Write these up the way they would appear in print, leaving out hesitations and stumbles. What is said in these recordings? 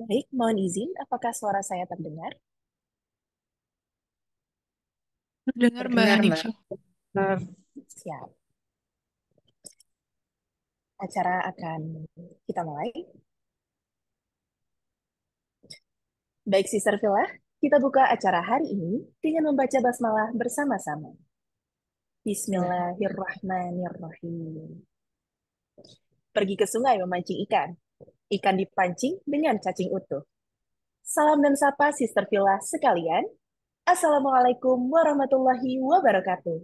Baik, mohon izin, apakah suara saya terdengar? Terdengar Mbak Terdengar, Mbak. Hanifa. Siap. Acara akan kita mulai. Baik, Sister Villa, kita buka acara hari ini dengan membaca basmalah bersama-sama. Bismillahirrahmanirrahim. Pergi ke sungai memancing ikan. Ikan dipancing dengan cacing utuh. Salam dan sapa Sister Villa sekalian. Assalamualaikum warahmatullahi wabarakatuh.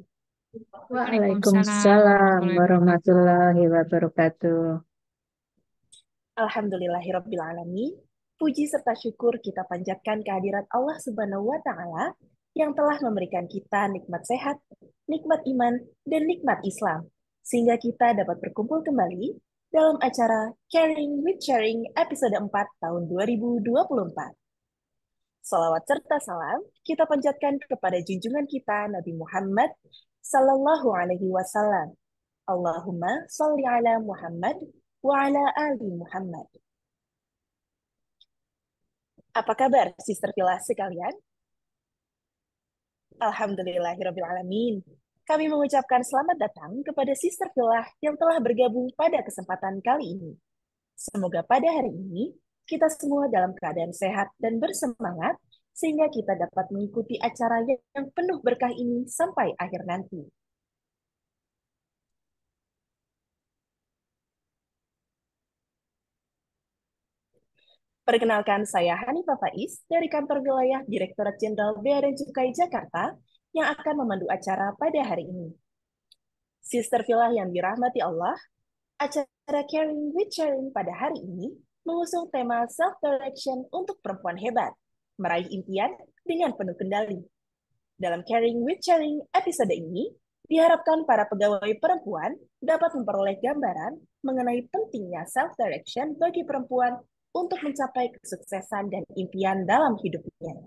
Waalaikumsalam Waalaikumsalam warahmatullahi wabarakatuh. warahmatullahi wabarakatuh. Alhamdulillahirrabbilalamin. Puji serta syukur kita panjatkan kehadirat Allah Subhanahu wa Ta'ala yang telah memberikan kita nikmat sehat, nikmat iman, dan nikmat Islam, sehingga kita dapat berkumpul kembali dalam acara Caring with Sharing episode 4 tahun 2024. Salawat serta salam kita panjatkan kepada junjungan kita Nabi Muhammad Sallallahu Alaihi Wasallam. Allahumma salli ala Muhammad wa ala ali Muhammad. Apa kabar, Sister Villa sekalian? Alhamdulillahirrabbilalamin. Kami mengucapkan selamat datang kepada Sister Villa yang telah bergabung pada kesempatan kali ini. Semoga pada hari ini kita semua dalam keadaan sehat dan bersemangat sehingga kita dapat mengikuti acara yang penuh berkah ini sampai akhir nanti. Perkenalkan, saya Hanifah Faiz dari Kantor Wilayah Direktorat Jenderal Bea dan Cukai Jakarta yang akan memandu acara pada hari ini. Sister Villa yang dirahmati Allah, acara Caring with Sharing pada hari ini mengusung tema self-direction untuk perempuan hebat, meraih impian dengan penuh kendali. Dalam Caring with Sharing episode ini, diharapkan para pegawai perempuan dapat memperoleh gambaran mengenai pentingnya self-direction bagi perempuan untuk mencapai kesuksesan dan impian dalam hidupnya.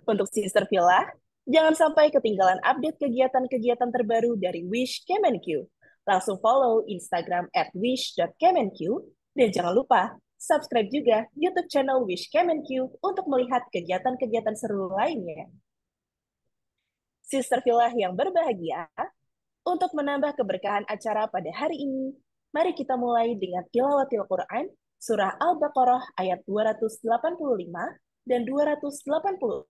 Untuk Sister Villa, jangan sampai ketinggalan update kegiatan-kegiatan terbaru dari Wish Kemenq. Langsung follow Instagram @wish.kemenq dan jangan lupa subscribe juga YouTube channel Wish Kemenq untuk melihat kegiatan-kegiatan seru lainnya. Sister Villa yang berbahagia, untuk menambah keberkahan acara pada hari ini, mari kita mulai dengan tilawatil Quran, surah Al-Baqarah ayat 285 dan 286,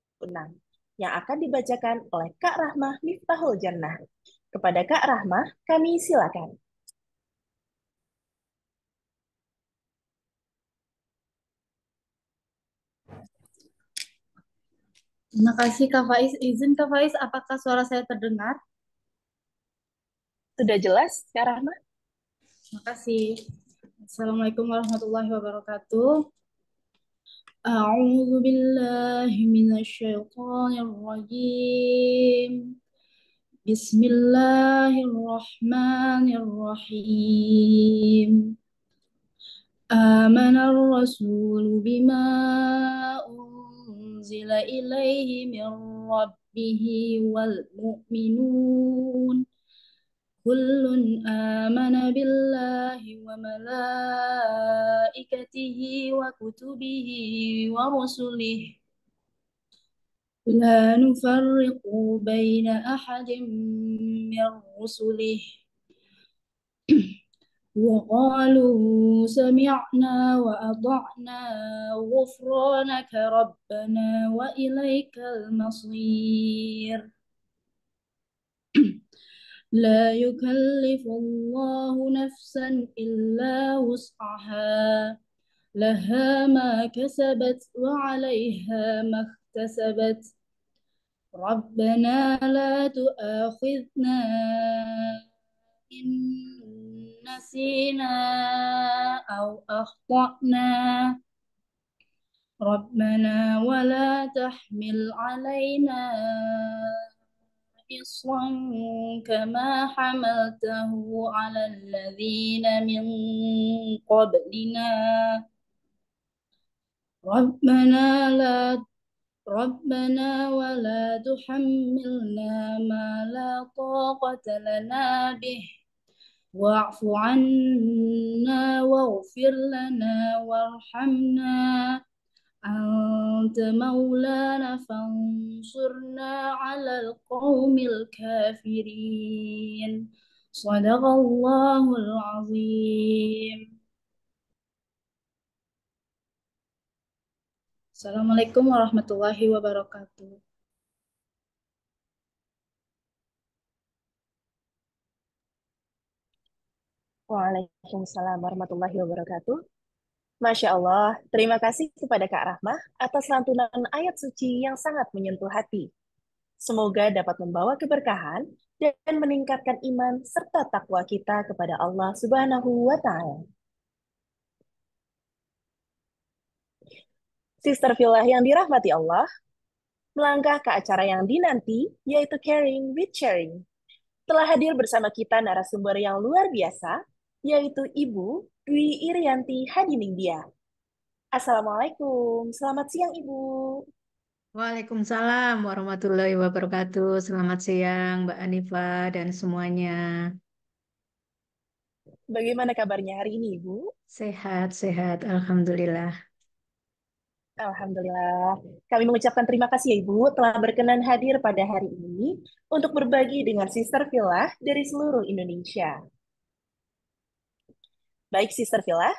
yang akan dibacakan oleh Kak Rahmah Miftahul Jannah. Kepada Kak Rahmah, kami silakan. Terima kasih Kak Faiz. Izin Kak Faiz, apakah suara saya terdengar? Sudah jelas, Kak Rahmah? Terima kasih. Assalamualaikum warahmatullahi wabarakatuh. A'udzu billahi minasyaitonir rajim. Bismillahirrahmanirrahim. Amanar rasul bima unzila ilaihi min rabbihi wal mu'minun. Kullun amana billahi wa malaikatihi wa kutubihi wa rusulihi la nufarriqu baina ahadin min rusulihi wa qalu sami'na wa ata'na ghufranaka rabbana wa ilaikal masir. لا يكلف الله نفسا إلا وسعها لها ما كسبت وعليها ما اكتسبت ربنا لا تؤاخذنا إن نسينا أو أخطأنا ربنا ولا تحمل علينا إصرا كما حملته على الذين من قبلنا ربنا ولا تحملنا ما لا طاقة لنا به واعف عنا واغفر لنا وارحمنا أنت مولانا فانصرنا على القوم الكافرين صدق الله العظيم. Assalamualaikum warahmatullahi wabarakatuh. Waalaikumsalam warahmatullahi wabarakatuh. Masya Allah, terima kasih kepada Kak Rahmah atas lantunan ayat suci yang sangat menyentuh hati. Semoga dapat membawa keberkahan dan meningkatkan iman serta takwa kita kepada Allah Subhanahu wa Ta'ala. Sister Villa yang dirahmati Allah, melangkah ke acara yang dinanti, yaitu Caring with Sharing. Telah hadir bersama kita narasumber yang luar biasa, yaitu Ibu Dwi Irianti Hadiningdia. Assalamualaikum, selamat siang Ibu. Waalaikumsalam warahmatullahi wabarakatuh. Selamat siang, Mbak Anifa dan semuanya. Bagaimana kabarnya hari ini Ibu? Sehat, Alhamdulillah. Alhamdulillah. Kami mengucapkan terima kasih ya Ibu telah berkenan hadir pada hari ini untuk berbagi dengan Sister Villa dari seluruh Indonesia. Baik Sister Villa,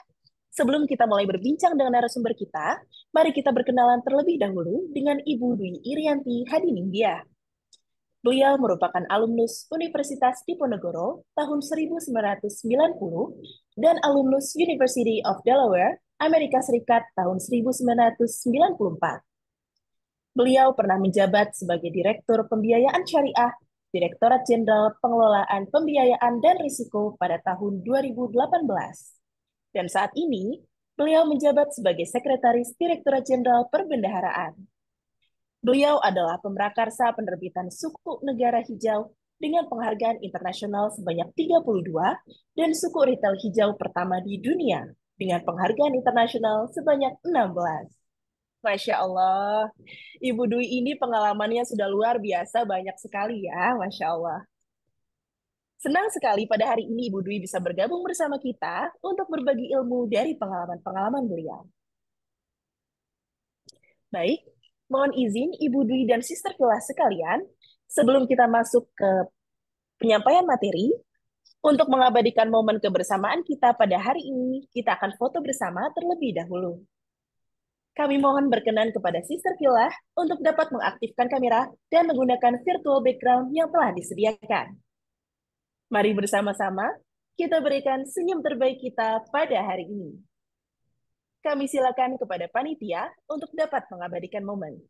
sebelum kita mulai berbincang dengan narasumber kita, mari kita berkenalan terlebih dahulu dengan Ibu Dwi Irianti Hadiningdia. Beliau merupakan alumnus Universitas Diponegoro tahun 1990 dan alumnus University of Delaware, Amerika Serikat tahun 1994. Beliau pernah menjabat sebagai Direktur Pembiayaan Syariah, Direktorat Jenderal Pengelolaan Pembiayaan dan Risiko pada tahun 2018. Dan saat ini, beliau menjabat sebagai Sekretaris Direktorat Jenderal Perbendaharaan. Beliau adalah pemrakarsa penerbitan Suku Negara Hijau dengan penghargaan internasional sebanyak 32 dan suku retail hijau pertama di dunia dengan penghargaan internasional sebanyak 16. Masya Allah, Ibu Dwi ini pengalamannya sudah luar biasa banyak sekali ya, Masya Allah. Senang sekali pada hari ini Ibu Dwi bisa bergabung bersama kita untuk berbagi ilmu dari pengalaman-pengalaman beliau. Baik, mohon izin Ibu Dwi dan Sister Villa sekalian, sebelum kita masuk ke penyampaian materi, untuk mengabadikan momen kebersamaan kita pada hari ini, kita akan foto bersama terlebih dahulu. Kami mohon berkenan kepada Sister Villa untuk dapat mengaktifkan kamera dan menggunakan virtual background yang telah disediakan. Mari bersama-sama kita berikan senyum terbaik kita pada hari ini. Kami silakan kepada panitia untuk dapat mengabadikan momen.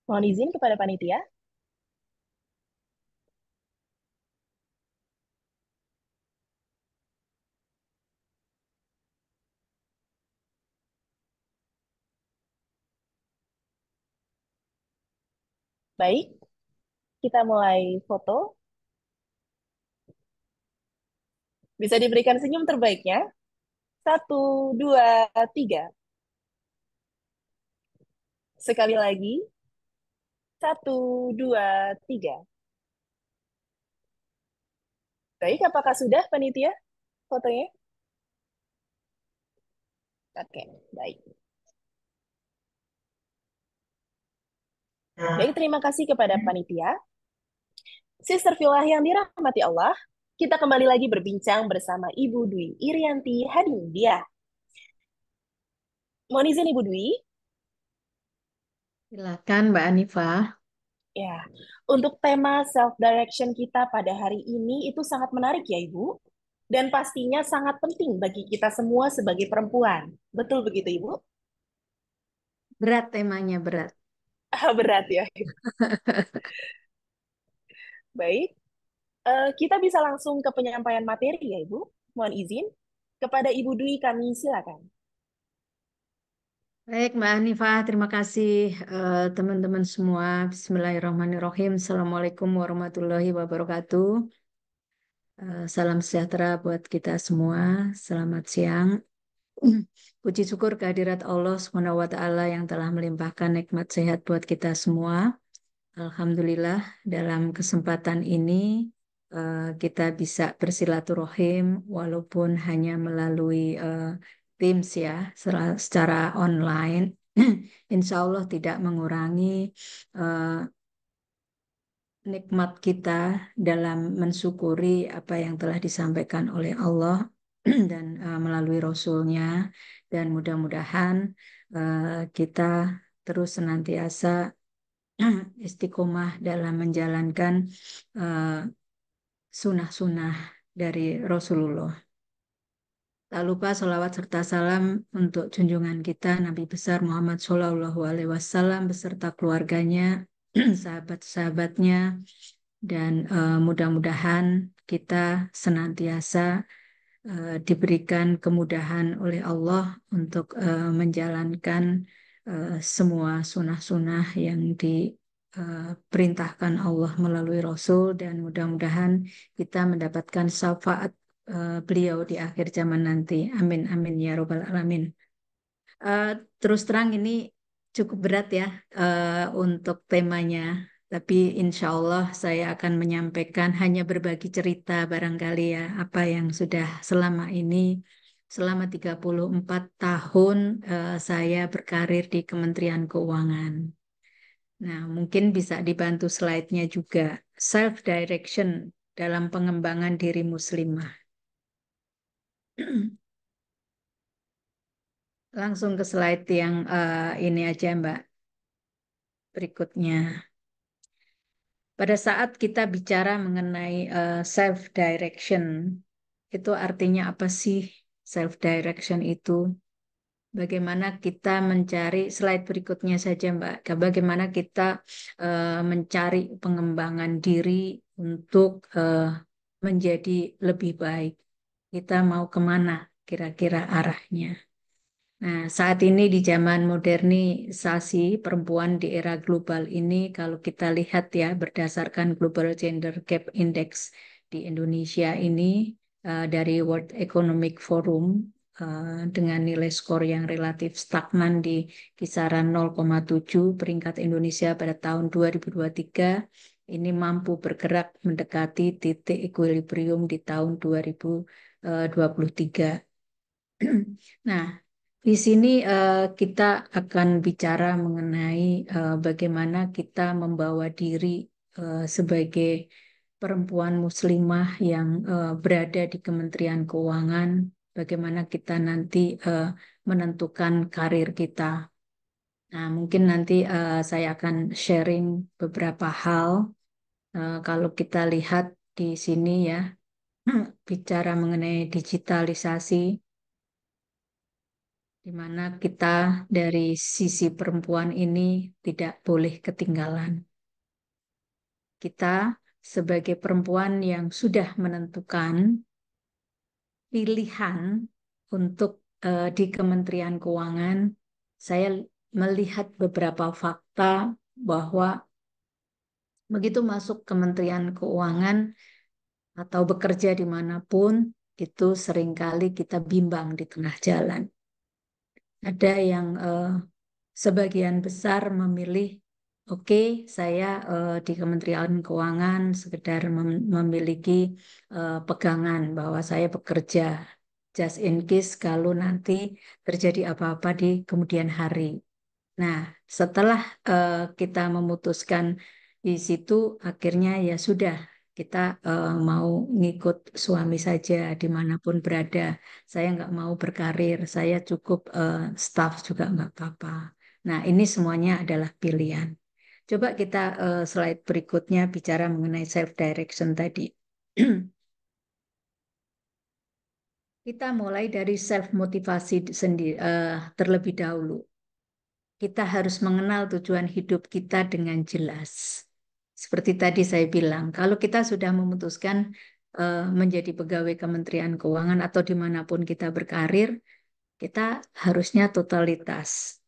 Mohon izin kepada panitia. Baik, kita mulai foto. Bisa diberikan senyum terbaiknya. 1, 2, 3. Sekali lagi. 1, 2, 3. Baik, apakah sudah panitia fotonya? Oke, baik. Baik, terima kasih kepada panitia. Sister Villa yang dirahmati Allah, kita kembali lagi berbincang bersama Ibu Dwi Irianti Hadiningdia. Mohon izin Ibu Dwi. Silakan Mbak Anifa. Ya, untuk tema self-direction kita pada hari ini itu sangat menarik ya Ibu. Dan pastinya sangat penting bagi kita semua sebagai perempuan. Betul begitu Ibu? Berat temanya, berat. Berat ya. Baik, kita bisa langsung ke penyampaian materi ya Ibu. Mohon izin. Kepada Ibu Dwi kami silakan. Baik, Mbak Hanifah, terima kasih teman-teman semua. Bismillahirrahmanirrahim. Assalamualaikum warahmatullahi wabarakatuh. Salam sejahtera buat kita semua. Selamat siang. Puji syukur kehadirat Allah Subhanahu wa Ta'ala yang telah melimpahkan nikmat sehat buat kita semua. Alhamdulillah, dalam kesempatan ini kita bisa bersilaturahim walaupun hanya melalui Teams ya, secara online. Insya Allah tidak mengurangi eh, nikmat kita dalam mensyukuri apa yang telah disampaikan oleh Allah dan melalui Rasul-Nya, dan mudah-mudahan kita terus senantiasa istiqomah dalam menjalankan eh, sunnah-sunnah dari Rasulullah. Tak lupa sholawat serta salam untuk junjungan kita Nabi besar Muhammad Shallallahu Alaihi Wasallam beserta keluarganya, sahabat-sahabatnya, dan mudah-mudahan kita senantiasa diberikan kemudahan oleh Allah untuk menjalankan semua sunnah-sunnah yang diperintahkan Allah melalui Rasul, dan mudah-mudahan kita mendapatkan syafaat beliau di akhir zaman nanti. Amin, amin ya robbal alamin. Eh, Terus terang ini cukup berat ya untuk temanya, tapi insya Allah saya akan menyampaikan, hanya berbagi cerita barangkali ya, apa yang sudah selama 34 tahun saya berkarir di Kementerian Keuangan. Nah, mungkin bisa dibantu slide-nya juga. Self-direction dalam pengembangan diri muslimah. Langsung ke slide yang ini aja, Mbak, berikutnya. Pada saat kita bicara mengenai self-direction, itu artinya apa sih self-direction itu? Bagaimana kita mencari, slide berikutnya saja Mbak, bagaimana kita mencari pengembangan diri untuk menjadi lebih baik. Kita mau kemana kira-kira arahnya? Nah, saat ini di zaman modernisasi perempuan di era global ini, kalau kita lihat ya, berdasarkan Global Gender Gap Index di Indonesia ini dari World Economic Forum, dengan nilai skor yang relatif stagnan di kisaran 0,7, peringkat Indonesia pada tahun 2023 ini mampu bergerak mendekati titik equilibrium di tahun 2023. Nah, di sini kita akan bicara mengenai bagaimana kita membawa diri sebagai perempuan muslimah yang berada di Kementerian Keuangan, bagaimana kita nanti menentukan karir kita. Nah, mungkin nanti saya akan sharing beberapa hal. Kalau kita lihat di sini ya, bicara mengenai digitalisasi, di mana kita dari sisi perempuan ini tidak boleh ketinggalan. Kita sebagai perempuan yang sudah menentukan pilihan untuk di Kementerian Keuangan, saya melihat beberapa fakta bahwa begitu masuk Kementerian Keuangan atau bekerja dimanapun, itu seringkali kita bimbang di tengah jalan. Ada yang sebagian besar memilih, oke, saya di Kementerian Keuangan sekedar memiliki pegangan bahwa saya bekerja just in case kalau nanti terjadi apa-apa di kemudian hari. Nah, setelah kita memutuskan di situ, akhirnya ya sudah, kita mau ngikut suami saja dimanapun berada. Saya nggak mau berkarir, saya cukup staff juga nggak apa-apa. Nah, ini semuanya adalah pilihan. Coba kita slide berikutnya bicara mengenai self-direction tadi. Kita mulai dari self-motivasi sendiri terlebih dahulu. Kita harus mengenal tujuan hidup kita dengan jelas. Seperti tadi saya bilang, kalau kita sudah memutuskan menjadi pegawai Kementerian Keuangan atau dimanapun kita berkarir, kita harusnya totalitas.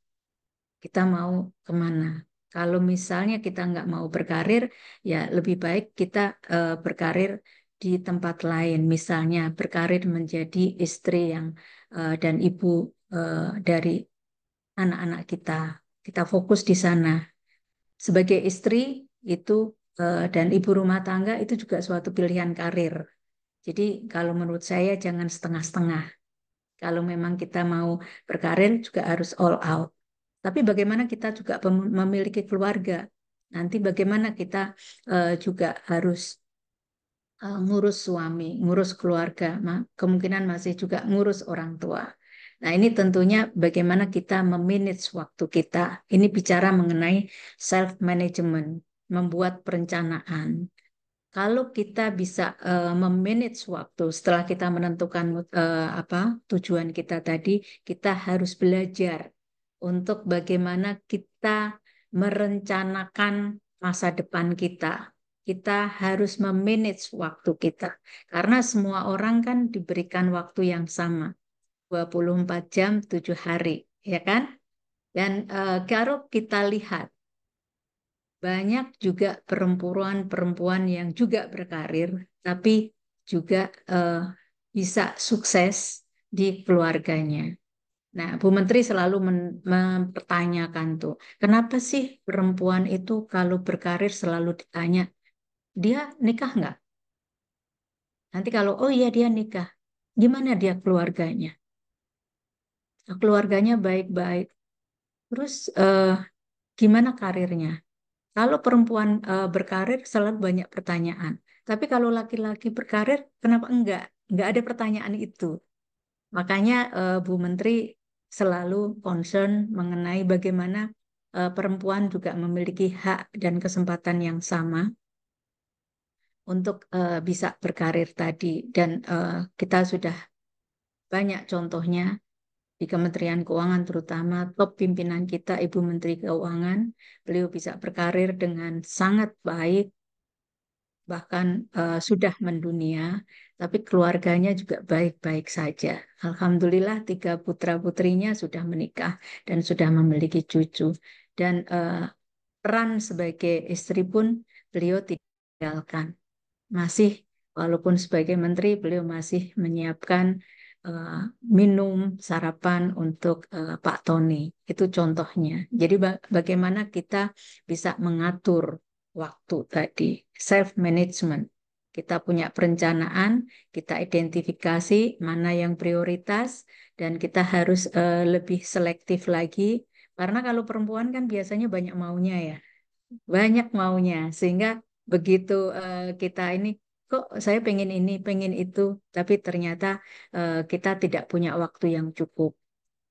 Kita mau kemana? Kalau misalnya kita nggak mau berkarir, ya lebih baik kita berkarir di tempat lain. Misalnya berkarir menjadi istri yang dan ibu dari anak-anak kita. Kita fokus di sana. Sebagai istri itu dan ibu rumah tangga itu juga suatu pilihan karir. Jadi kalau menurut saya jangan setengah-setengah. Kalau memang kita mau berkarir juga harus all out. Tapi bagaimana kita juga memiliki keluarga. Nanti bagaimana kita juga harus ngurus suami, ngurus keluarga, kemungkinan masih juga ngurus orang tua. Nah, ini tentunya bagaimana kita memanage waktu kita. Ini bicara mengenai self management, membuat perencanaan. Kalau kita bisa memanage waktu setelah kita menentukan apa tujuan kita tadi, kita harus belajar untuk bagaimana kita merencanakan masa depan kita. Kita harus memanage waktu kita. Karena semua orang kan diberikan waktu yang sama, 24 jam, 7 hari, ya kan? Dan kalau kita lihat banyak juga perempuan-perempuan yang juga berkarir, tapi juga bisa sukses di keluarganya. Nah, Bu Menteri selalu mempertanyakan tuh, kenapa sih perempuan itu kalau berkarir selalu ditanya, dia nikah nggak? Nanti kalau, oh iya dia nikah, gimana dia keluarganya? Keluarganya baik-baik. Terus gimana karirnya? Kalau perempuan berkarir selalu banyak pertanyaan. Tapi kalau laki-laki berkarir, kenapa enggak? Enggak ada pertanyaan itu. Makanya Bu Menteri selalu concern mengenai bagaimana perempuan juga memiliki hak dan kesempatan yang sama untuk bisa berkarir tadi. Dan kita sudah banyak contohnya di Kementerian Keuangan terutama top pimpinan kita Ibu Menteri Keuangan, beliau bisa berkarir dengan sangat baik bahkan sudah mendunia, tapi keluarganya juga baik-baik saja. Alhamdulillah tiga putra-putrinya sudah menikah dan sudah memiliki cucu. Dan peran sebagai istri pun beliau tidak tinggalkan. Masih, walaupun sebagai menteri, beliau masih menyiapkan eh, minum sarapan untuk Pak Tony. Itu contohnya. Jadi bagaimana kita bisa mengatur waktu tadi, self management. Kita punya perencanaan, kita identifikasi mana yang prioritas, dan kita harus lebih selektif lagi. Karena kalau perempuan kan biasanya banyak maunya ya, banyak maunya, sehingga begitu kita ini kok saya pengen ini, pengen itu, tapi ternyata kita tidak punya waktu yang cukup.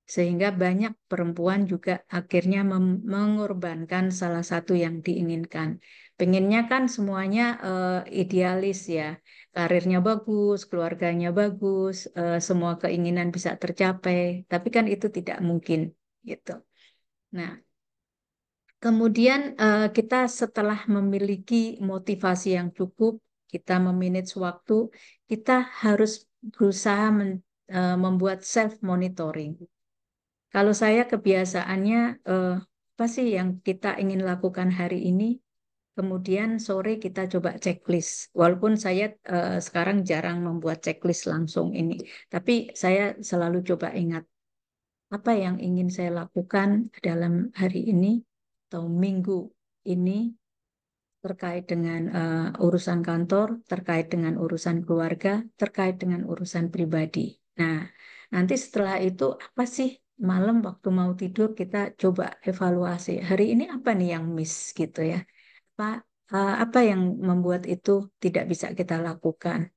Sehingga banyak perempuan juga akhirnya mengorbankan salah satu yang diinginkan. Pengennya kan semuanya idealis ya, karirnya bagus, keluarganya bagus, semua keinginan bisa tercapai, tapi kan itu tidak mungkin gitu. Nah, kemudian kita setelah memiliki motivasi yang cukup, kita memanage waktu, kita harus berusaha membuat self monitoring. Kalau saya kebiasaannya apa sih yang kita ingin lakukan hari ini, kemudian sore kita coba checklist. Walaupun saya sekarang jarang membuat checklist langsung ini, tapi saya selalu coba ingat apa yang ingin saya lakukan dalam hari ini atau minggu ini terkait dengan urusan kantor, terkait dengan urusan keluarga, terkait dengan urusan pribadi. Nah, nanti setelah itu apa sih malam waktu mau tidur kita coba evaluasi. Hari ini apa nih yang miss gitu ya? Apa apa yang membuat itu tidak bisa kita lakukan?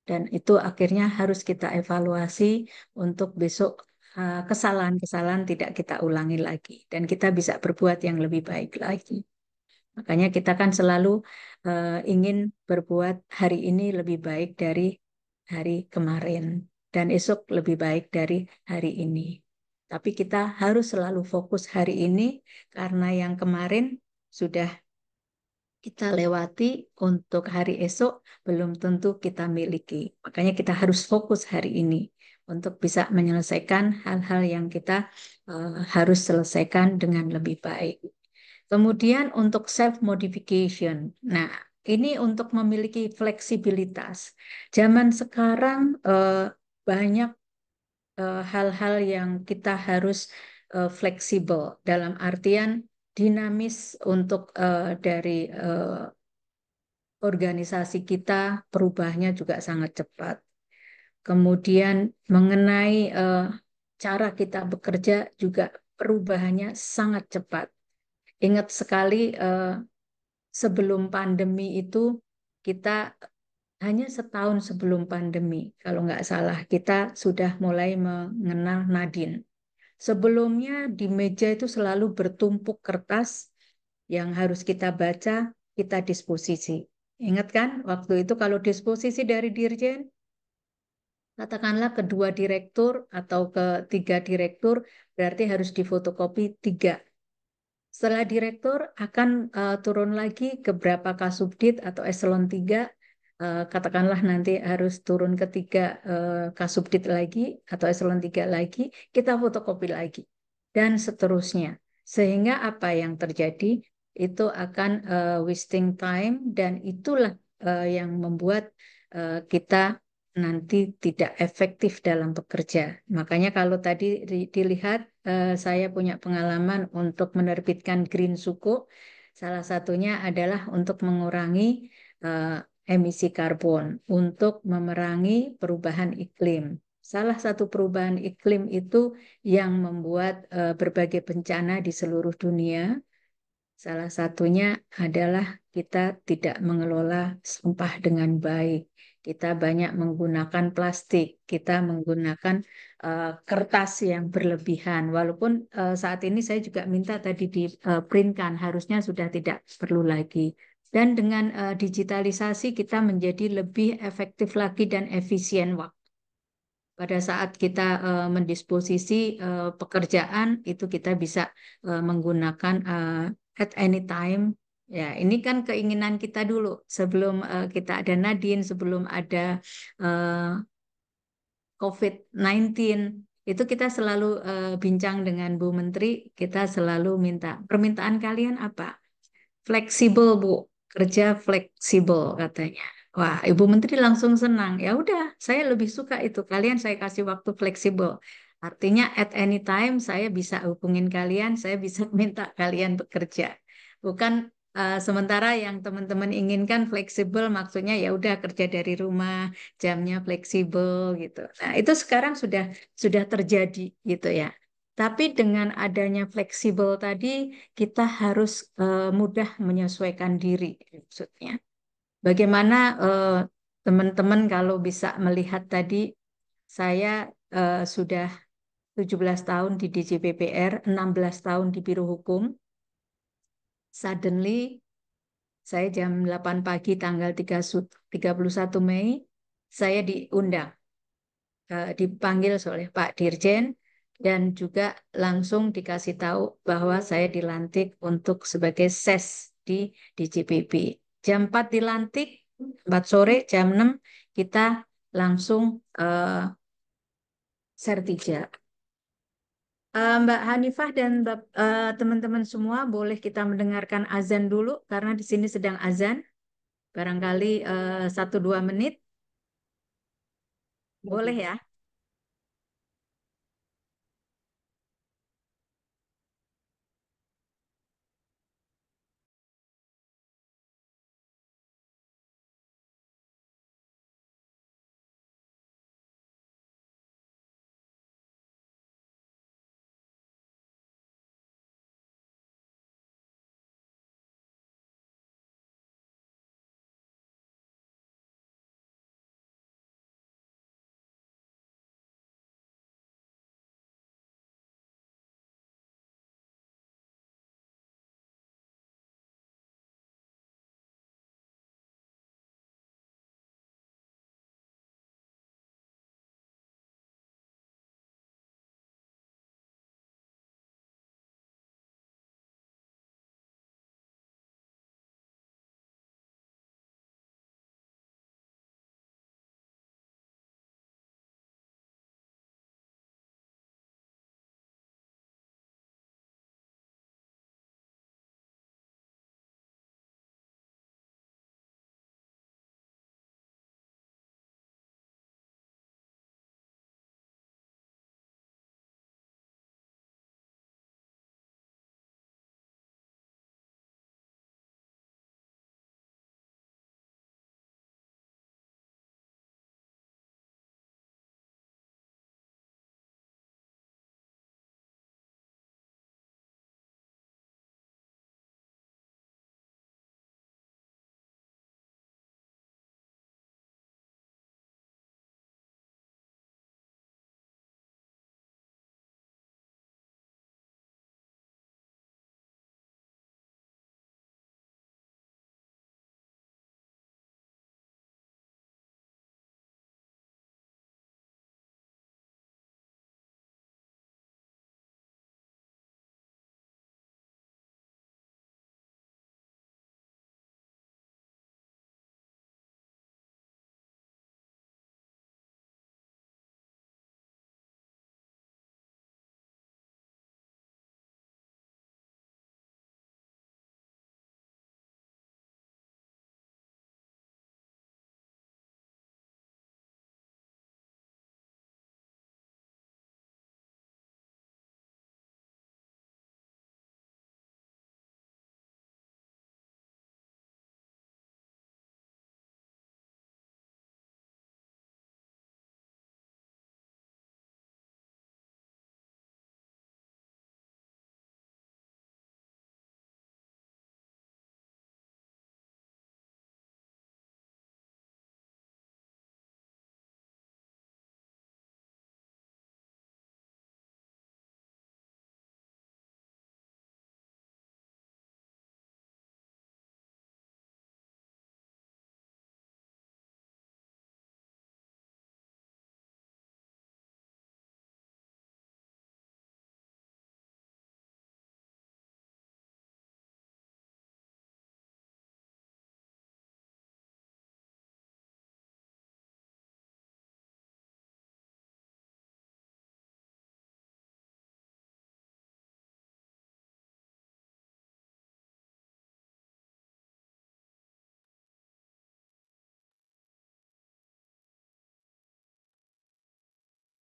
Dan itu akhirnya harus kita evaluasi untuk besok kesalahan-kesalahan tidak kita ulangi lagi dan kita bisa berbuat yang lebih baik lagi. Makanya kita kan selalu ingin berbuat hari ini lebih baik dari hari kemarin dan esok lebih baik dari hari ini. Tapi kita harus selalu fokus hari ini karena yang kemarin sudah kita lewati untuk hari esok belum tentu kita miliki. Makanya kita harus fokus hari ini untuk bisa menyelesaikan hal-hal yang kita harus selesaikan dengan lebih baik. Kemudian untuk self modification. Nah, ini untuk memiliki fleksibilitas. Zaman sekarang banyak hal-hal yang kita harus fleksibel dalam artian dinamis untuk dari organisasi kita perubahannya juga sangat cepat. Kemudian mengenai cara kita bekerja juga perubahannya sangat cepat. Ingat sekali sebelum pandemi itu kita hanya setahun sebelum pandemi, kalau nggak salah, kita sudah mulai mengenal Nadine. Sebelumnya di meja itu selalu bertumpuk kertas yang harus kita baca, kita disposisi. Ingat kan, waktu itu kalau disposisi dari dirjen, katakanlah kedua direktur atau ketiga direktur, berarti harus difotokopi tiga. Setelah direktur akan turun lagi ke berapa kasubdit atau eselon 3, katakanlah nanti harus turun ke 3 kasubdit lagi atau eselon 3 lagi, kita fotokopi lagi. Dan seterusnya. Sehingga apa yang terjadi itu akan wasting time dan itulah yang membuat kita nanti tidak efektif dalam bekerja. Makanya kalau tadi dilihat saya punya pengalaman untuk menerbitkan Green Suku, salah satunya adalah untuk mengurangi eh, emisi karbon, untuk memerangi perubahan iklim. Salah satu perubahan iklim itu yang membuat berbagai bencana di seluruh dunia. Salah satunya adalah kita tidak mengelola sampah dengan baik. Kita banyak menggunakan plastik, kita menggunakan kertas yang berlebihan. Walaupun saat ini saya juga minta tadi di printkan, harusnya sudah tidak perlu lagi. Dan dengan digitalisasi kita menjadi lebih efektif lagi dan efisien waktu. Pada saat kita mendisposisi pekerjaan itu kita bisa menggunakan at any time. Ya, ini kan keinginan kita dulu sebelum kita ada Nadine, sebelum ada eh, COVID-19. Itu kita selalu bincang dengan Bu Menteri, kita selalu minta, permintaan kalian apa? Fleksibel, Bu. Kerja fleksibel katanya. Wah, Ibu Menteri langsung senang. Ya udah, saya lebih suka itu. Kalian saya kasih waktu fleksibel. Artinya at any time saya bisa hubungin kalian, saya bisa minta kalian bekerja. Bukan sementara yang teman-teman inginkan fleksibel maksudnya ya udah kerja dari rumah, jamnya fleksibel gitu. Nah, itu sekarang sudah terjadi gitu ya. Tapi dengan adanya fleksibel tadi, kita harus mudah menyesuaikan diri, maksudnya. Bagaimana teman-teman kalau bisa melihat tadi, saya sudah 17 tahun di DJPPR, 16 tahun di Biro Hukum. Suddenly, saya jam 8 pagi tanggal 31 Mei, saya diundang dipanggil oleh Pak Dirjen dan juga langsung dikasih tahu bahwa saya dilantik untuk sebagai SES di JPB. Jam 4 dilantik, 4 sore, jam 6 kita langsung sertija. Mbak Hanifah dan teman-teman semua boleh kita mendengarkan azan dulu karena di sini sedang azan. Barangkali 1-2 menit. Boleh ya?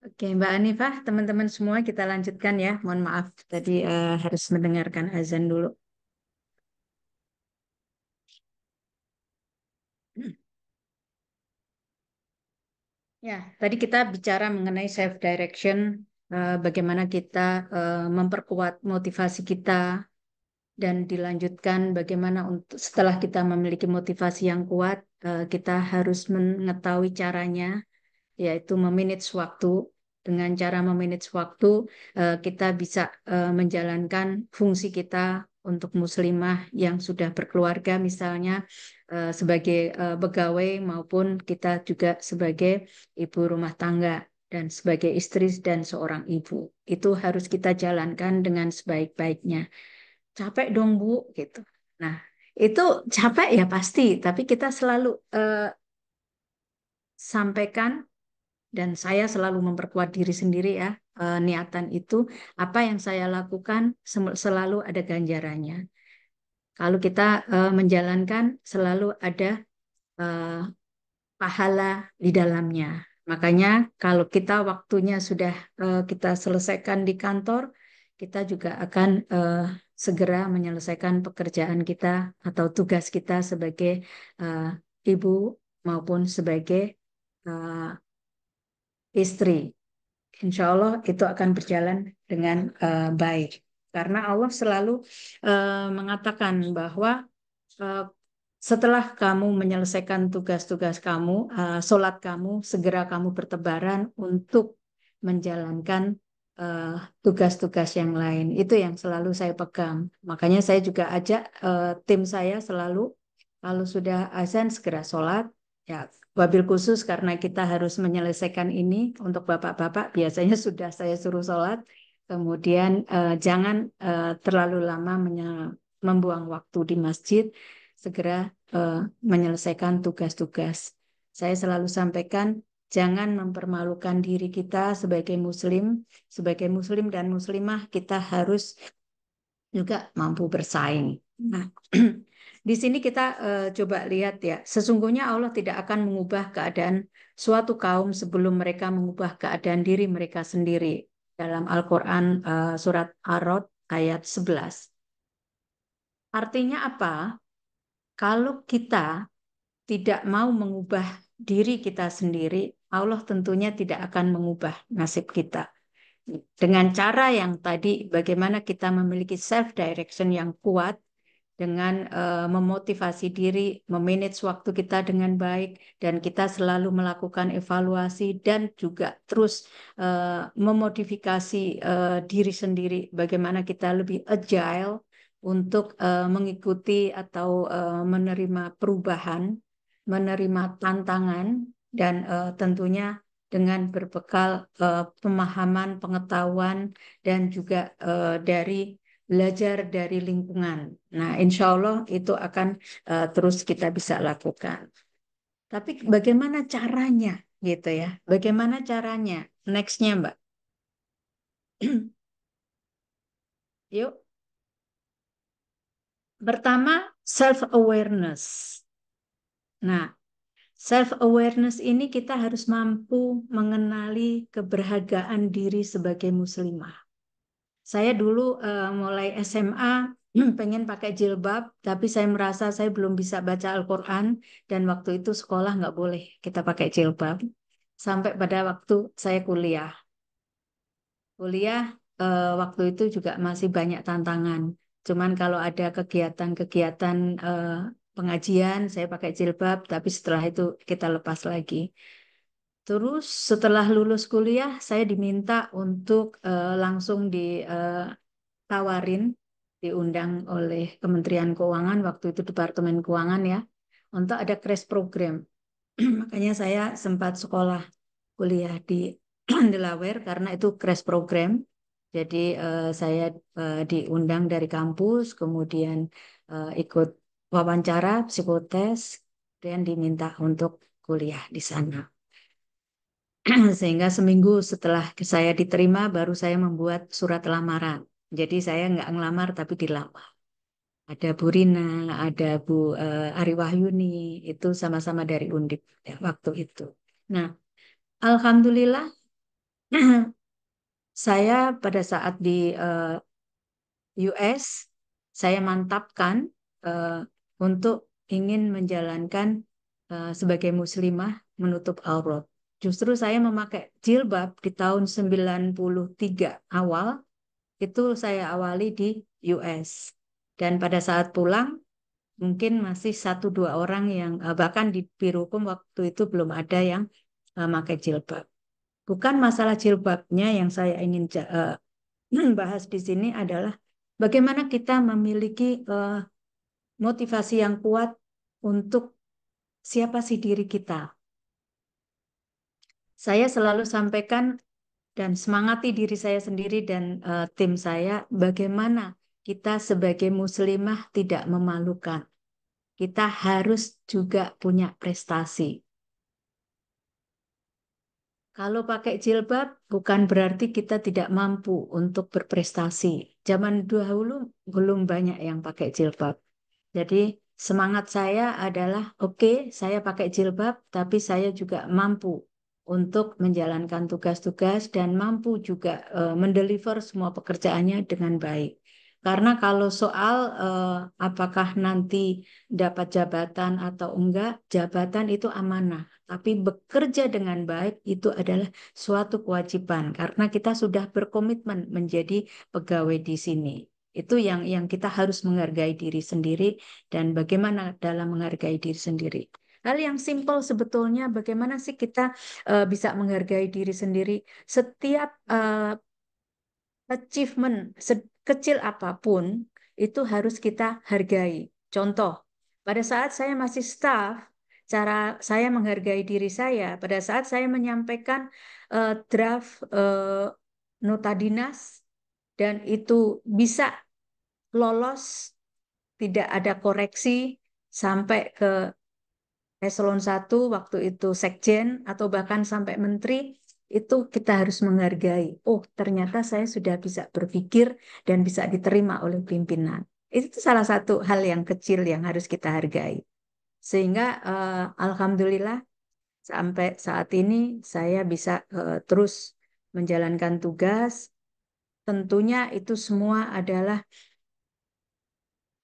Oke, Mbak Anifah, teman-teman semua kita lanjutkan ya. Mohon maaf, tadi harus mendengarkan azan dulu. Ya, tadi kita bicara mengenai self direction, bagaimana kita memperkuat motivasi kita dan dilanjutkan bagaimana untuk setelah kita memiliki motivasi yang kuat, kita harus mengetahui caranya, yaitu memanage waktu. Dengan cara memanage waktu, kita bisa menjalankan fungsi kita untuk muslimah yang sudah berkeluarga, misalnya sebagai pegawai maupun kita juga sebagai ibu rumah tangga dan sebagai istri dan seorang ibu. Itu harus kita jalankan dengan sebaik-baiknya. Capek dong, Bu, gitu. Nah, itu capek ya pasti, tapi kita selalu sampaikan dan saya selalu memperkuat diri sendiri ya, niatan itu apa yang saya lakukan selalu ada ganjarannya. Kalau kita menjalankan selalu ada eh, pahala di dalamnya. Makanya kalau kita waktunya sudah kita selesaikan di kantor, kita juga akan segera menyelesaikan pekerjaan kita atau tugas kita sebagai eh, ibu maupun sebagai eh, istri. Insya Allah itu akan berjalan dengan baik. Karena Allah selalu mengatakan bahwa eh, setelah kamu menyelesaikan tugas-tugas kamu, sholat kamu, segera kamu bertebaran untuk menjalankan eh, tugas-tugas yang lain. Itu yang selalu saya pegang. Makanya saya juga ajak tim saya selalu, kalau sudah azan segera sholat. Ya, wabil khusus karena kita harus menyelesaikan ini untuk bapak-bapak, biasanya sudah saya suruh sholat. Kemudian jangan terlalu lama membuang waktu di masjid, segera menyelesaikan tugas-tugas. Saya selalu sampaikan, jangan mempermalukan diri kita sebagai muslim dan muslimah kita harus juga mampu bersaing. Nah, di sini kita coba lihat ya, sesungguhnya Allah tidak akan mengubah keadaan suatu kaum sebelum mereka mengubah keadaan diri mereka sendiri. Dalam Al-Quran surat Ar-Rod ayat 11. Artinya apa? Kalau kita tidak mau mengubah diri kita sendiri, Allah tentunya tidak akan mengubah nasib kita. Dengan cara yang tadi, bagaimana kita memiliki self direction yang kuat, dengan memotivasi diri, memanage waktu kita dengan baik, dan kita selalu melakukan evaluasi dan juga terus memodifikasi diri sendiri, bagaimana kita lebih agile untuk mengikuti atau menerima perubahan, menerima tantangan, dan tentunya dengan berbekal pemahaman, pengetahuan, dan juga dari belajar dari lingkungan. Nah, insya Allah itu akan terus kita bisa lakukan. Tapi bagaimana caranya, gitu ya? Bagaimana caranya? Nextnya, Mbak. Yuk. Pertama, self-awareness. Nah, self-awareness ini kita harus mampu mengenali keberhargaan diri sebagai muslimah. Saya dulu mulai SMA pengen pakai jilbab, tapi saya merasa saya belum bisa baca Al-Quran dan waktu itu sekolah nggak boleh kita pakai jilbab. Sampai pada waktu saya kuliah. Kuliah waktu itu juga masih banyak tantangan. Cuman kalau ada kegiatan-kegiatan pengajian, saya pakai jilbab, tapi setelah itu kita lepas lagi. Terus setelah lulus kuliah, saya diminta untuk langsung ditawarin, diundang oleh Kementerian Keuangan, waktu itu Departemen Keuangan ya, untuk ada crash program. Makanya saya sempat sekolah kuliah di Delaware karena itu crash program. Jadi saya diundang dari kampus, kemudian ikut wawancara, psikotes, dan diminta untuk kuliah di sana. Sehingga seminggu setelah saya diterima, baru saya membuat surat lamaran. Jadi saya nggak ngelamar tapi dilamar. Ada Bu Rina, ada Bu Ari Wahyuni, itu sama-sama dari Undip ya, waktu itu. Nah, Alhamdulillah Saya pada saat di US, saya mantapkan eh, untuk ingin menjalankan sebagai muslimah menutup aurat. Justru saya memakai jilbab di tahun 93 awal, itu saya awali di US. Dan pada saat pulang, mungkin masih satu dua orang yang, bahkan di Birohukum waktu itu belum ada yang pakai jilbab. Bukan masalah jilbabnya yang saya ingin bahas di sini adalah bagaimana kita memiliki motivasi yang kuat untuk siapa sih diri kita. Saya selalu sampaikan dan semangati diri saya sendiri dan tim saya, bagaimana kita sebagai muslimah tidak memalukan. Kita harus juga punya prestasi. Kalau pakai jilbab bukan berarti kita tidak mampu untuk berprestasi. Zaman dahulu belum banyak yang pakai jilbab. Jadi semangat saya adalah oke, saya pakai jilbab, tapi saya juga mampu untuk menjalankan tugas-tugas dan mampu juga mendeliver semua pekerjaannya dengan baik. Karena kalau soal apakah nanti dapat jabatan atau enggak, jabatan itu amanah. Tapi bekerja dengan baik itu adalah suatu kewajiban karena kita sudah berkomitmen menjadi pegawai di sini. Itu yang kita harus menghargai diri sendiri dan bagaimana dalam menghargai diri sendiri. Hal yang simpel sebetulnya bagaimana sih kita bisa menghargai diri sendiri setiap achievement sekecil apapun itu harus kita hargai. Contoh, pada saat saya masih staff, cara saya menghargai diri saya pada saat saya menyampaikan draft nota dinas dan itu bisa lolos, tidak ada koreksi sampai ke eselon 1 waktu itu sekjen atau bahkan sampai menteri, itu kita harus menghargai. Oh, ternyata saya sudah bisa berpikir dan bisa diterima oleh pimpinan. Itu salah satu hal yang kecil yang harus kita hargai. Sehingga alhamdulillah sampai saat ini saya bisa terus menjalankan tugas. Tentunya itu semua adalah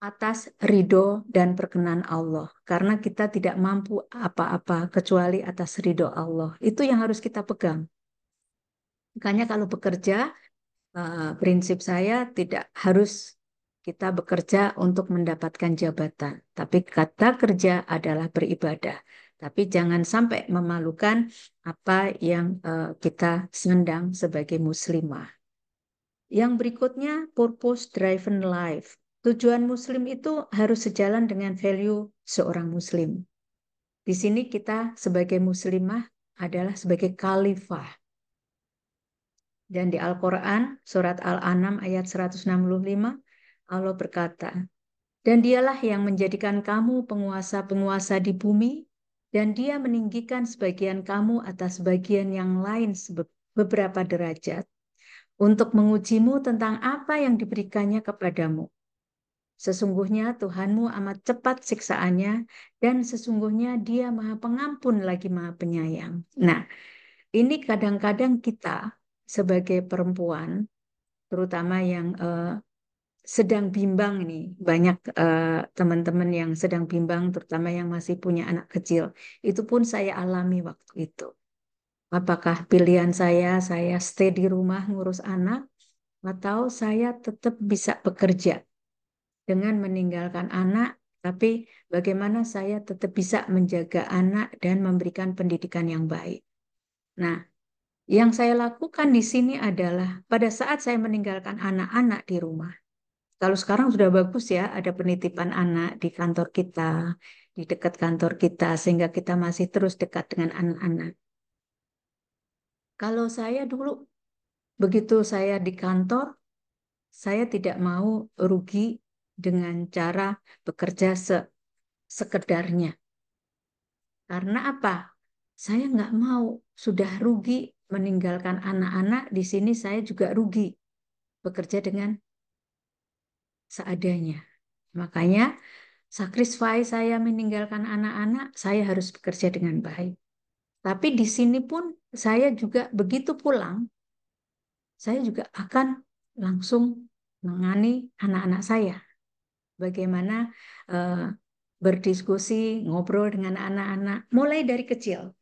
atas ridho dan perkenan Allah. Karena kita tidak mampu apa-apa kecuali atas ridho Allah. Itu yang harus kita pegang. Makanya kalau bekerja, prinsip saya tidak harus kita bekerja untuk mendapatkan jabatan. Tapi kata kerja adalah beribadah. Tapi jangan sampai memalukan apa yang kita sandang sebagai muslimah. Yang berikutnya, purpose driven life. Tujuan muslim itu harus sejalan dengan value seorang muslim. Di sini kita sebagai muslimah adalah sebagai khalifah. Dan di Al-Quran, surat Al-An'am ayat 165, Allah berkata, dan dialah yang menjadikan kamu penguasa-penguasa di bumi, dan dia meninggikan sebagian kamu atas bagian yang lain beberapa derajat, untuk mengujimu tentang apa yang diberikannya kepadamu. Sesungguhnya Tuhanmu amat cepat siksaannya, dan sesungguhnya Dia Maha Pengampun lagi Maha Penyayang. Nah, ini kadang-kadang kita sebagai perempuan, terutama yang sedang bimbang ini, banyak teman-teman yang sedang bimbang, terutama yang masih punya anak kecil. Itu pun saya alami waktu itu. Apakah pilihan saya stay di rumah ngurus anak, atau saya tetap bisa bekerja dengan meninggalkan anak, tapi bagaimana saya tetap bisa menjaga anak dan memberikan pendidikan yang baik. Nah, yang saya lakukan di sini adalah pada saat saya meninggalkan anak-anak di rumah. Kalau sekarang sudah bagus ya, ada penitipan anak di kantor kita, di dekat kantor kita, sehingga kita masih terus dekat dengan anak-anak. Kalau saya dulu, begitu saya di kantor, saya tidak mau rugi dengan cara bekerja sekedarnya. Karena apa? Saya nggak mau sudah rugi meninggalkan anak-anak, di sini saya juga rugi bekerja dengan seadanya. Makanya sacrifice saya meninggalkan anak-anak, saya harus bekerja dengan baik. Tapi di sini pun saya juga begitu pulang, saya juga akan langsung menangani anak-anak saya. Bagaimana eh, berdiskusi, ngobrol dengan anak-anak, mulai dari kecil.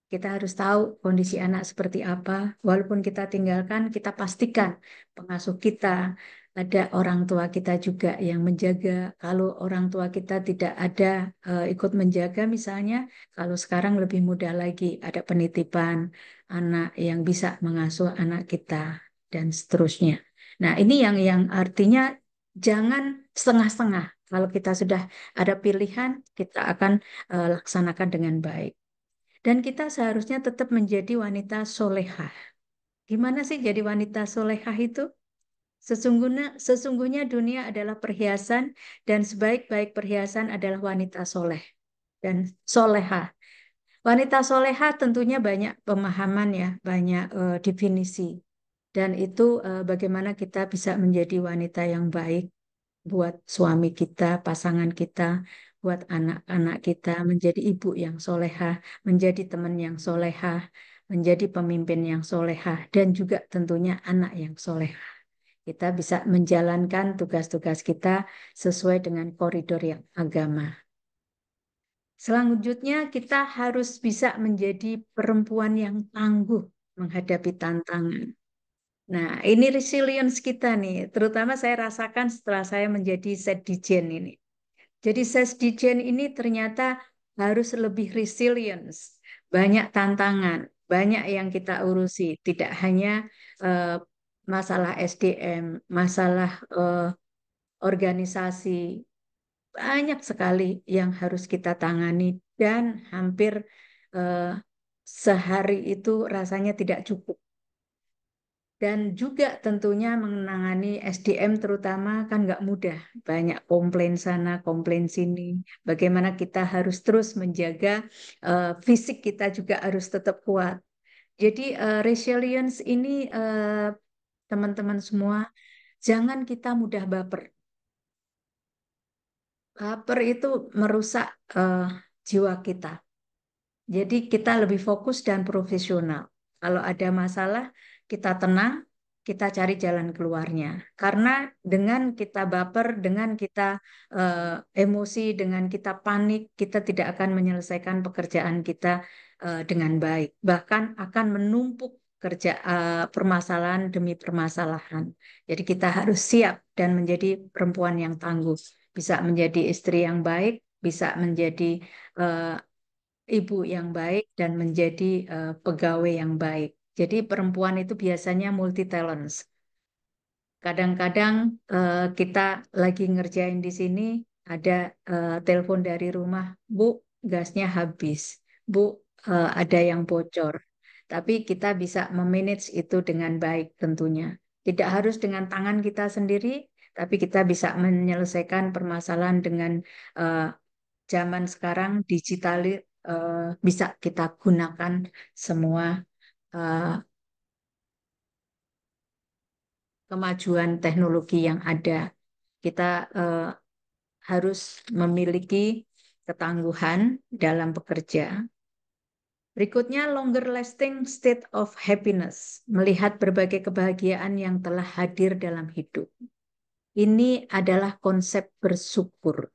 Kita harus tahu kondisi anak seperti apa. Walaupun kita tinggalkan, kita pastikan pengasuh kita, ada orang tua kita juga yang menjaga. Kalau orang tua kita tidak ada ikut menjaga, misalnya, kalau sekarang lebih mudah lagi, ada penitipan anak yang bisa mengasuh anak kita dan seterusnya. Nah, ini yang artinya jangan setengah-setengah. Kalau kita sudah ada pilihan, kita akan laksanakan dengan baik. Dan kita seharusnya tetap menjadi wanita solehah. Gimana sih jadi wanita solehah itu? Sesungguhnya dunia adalah perhiasan dan sebaik-baik perhiasan adalah wanita soleh dan solehah. Wanita solehah tentunya banyak pemahaman ya, banyak definisi. Dan itu bagaimana kita bisa menjadi wanita yang baik buat suami kita, pasangan kita, buat anak-anak kita, menjadi ibu yang solehah, menjadi teman yang solehah, menjadi pemimpin yang solehah, dan juga tentunya anak yang solehah. Kita bisa menjalankan tugas-tugas kita sesuai dengan koridor yang agama. Selanjutnya, kita harus bisa menjadi perempuan yang tangguh menghadapi tantangan. Nah, ini resilience kita nih, terutama saya rasakan setelah saya menjadi setdijen ini. Jadi sesdijen ini ternyata harus lebih resilience, banyak tantangan, banyak yang kita urusi, tidak hanya eh, masalah SDM, masalah organisasi, banyak sekali yang harus kita tangani dan hampir eh, sehari itu rasanya tidak cukup. Dan juga tentunya menangani SDM terutama kan nggak mudah. Banyak komplain sana, komplain sini. Bagaimana kita harus terus menjaga fisik kita juga harus tetap kuat. Jadi resilience ini teman-teman semua, jangan kita mudah baper. Baper itu merusak jiwa kita. Jadi kita lebih fokus dan profesional. Kalau ada masalah, kita tenang, kita cari jalan keluarnya. Karena dengan kita baper, dengan kita emosi, dengan kita panik, kita tidak akan menyelesaikan pekerjaan kita dengan baik. Bahkan akan menumpuk permasalahan demi permasalahan. Jadi kita harus siap dan menjadi perempuan yang tangguh. Bisa menjadi istri yang baik, bisa menjadi eh, ibu yang baik dan menjadi pegawai yang baik. Jadi perempuan itu biasanya multi talents. Kadang-kadang kita lagi ngerjain di sini ada telepon dari rumah, Bu, gasnya habis. Bu, ada yang bocor. Tapi kita bisa memanage itu dengan baik tentunya. Tidak harus dengan tangan kita sendiri, tapi kita bisa menyelesaikan permasalahan dengan eh, zaman sekarang digital bisa kita gunakan semua eh, kemajuan teknologi yang ada. Kita harus memiliki ketangguhan dalam bekerja. Berikutnya, longer lasting state of happiness, melihat berbagai kebahagiaan yang telah hadir dalam hidup. Ini adalah konsep bersyukur.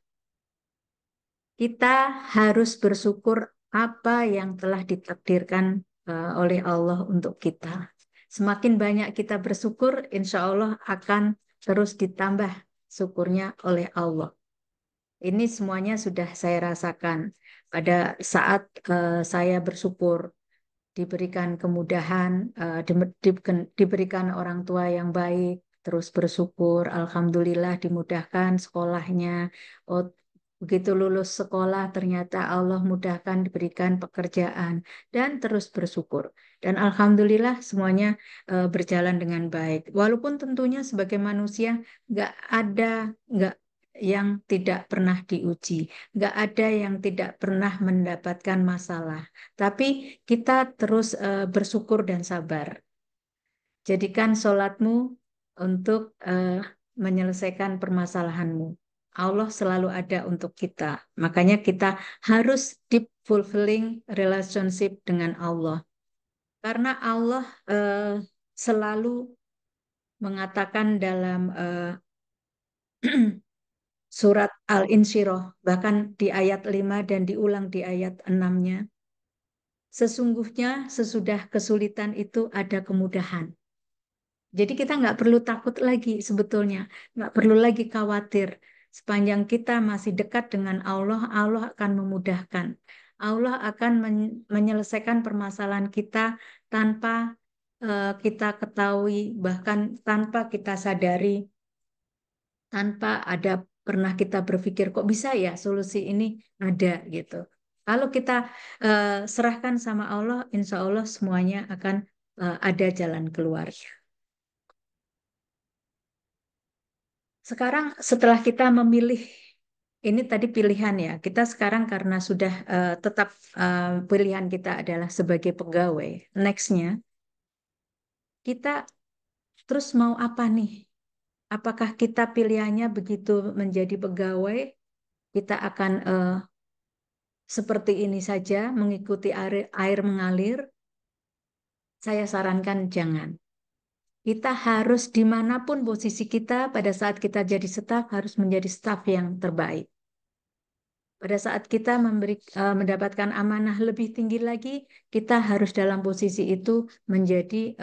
Kita harus bersyukur apa yang telah ditakdirkan oleh Allah untuk kita. Semakin banyak kita bersyukur, insya Allah akan terus ditambah syukurnya oleh Allah. Ini semuanya sudah saya rasakan pada saat saya bersyukur diberikan kemudahan, diberikan orang tua yang baik, terus bersyukur, alhamdulillah dimudahkan sekolahnya. Oh, begitu lulus sekolah, ternyata Allah mudahkan diberikan pekerjaan dan terus bersyukur. Dan alhamdulillah semuanya berjalan dengan baik. Walaupun tentunya sebagai manusia nggak yang tidak pernah diuji, nggak ada yang tidak pernah mendapatkan masalah. Tapi kita terus bersyukur dan sabar. Jadikan sholatmu untuk menyelesaikan permasalahanmu. Allah selalu ada untuk kita. Makanya kita harus deep fulfilling relationship dengan Allah. Karena Allah selalu mengatakan dalam surat Al-Insyirah, bahkan di ayat 5 dan diulang di ayat 6-nya, sesungguhnya sesudah kesulitan itu ada kemudahan. Jadi kita nggak perlu takut lagi sebetulnya, nggak perlu lagi khawatir. Sepanjang kita masih dekat dengan Allah, Allah akan memudahkan. Allah akan menyelesaikan permasalahan kita tanpa kita ketahui, bahkan tanpa kita sadari, tanpa ada pernah kita berpikir kok bisa ya solusi ini ada gitu. Kalau kita serahkan sama Allah, insya Allah semuanya akan ada jalan keluarnya. Sekarang setelah kita memilih, ini tadi pilihan ya, kita sekarang karena sudah tetap pilihan kita adalah sebagai pegawai. Nextnya, kita terus mau apa nih? Apakah kita pilihannya begitu menjadi pegawai, kita akan seperti ini saja, mengikuti air mengalir? Saya sarankan jangan. Kita harus dimanapun posisi kita pada saat kita jadi staf harus menjadi staf yang terbaik. Pada saat kita mendapatkan amanah lebih tinggi lagi, kita harus dalam posisi itu menjadi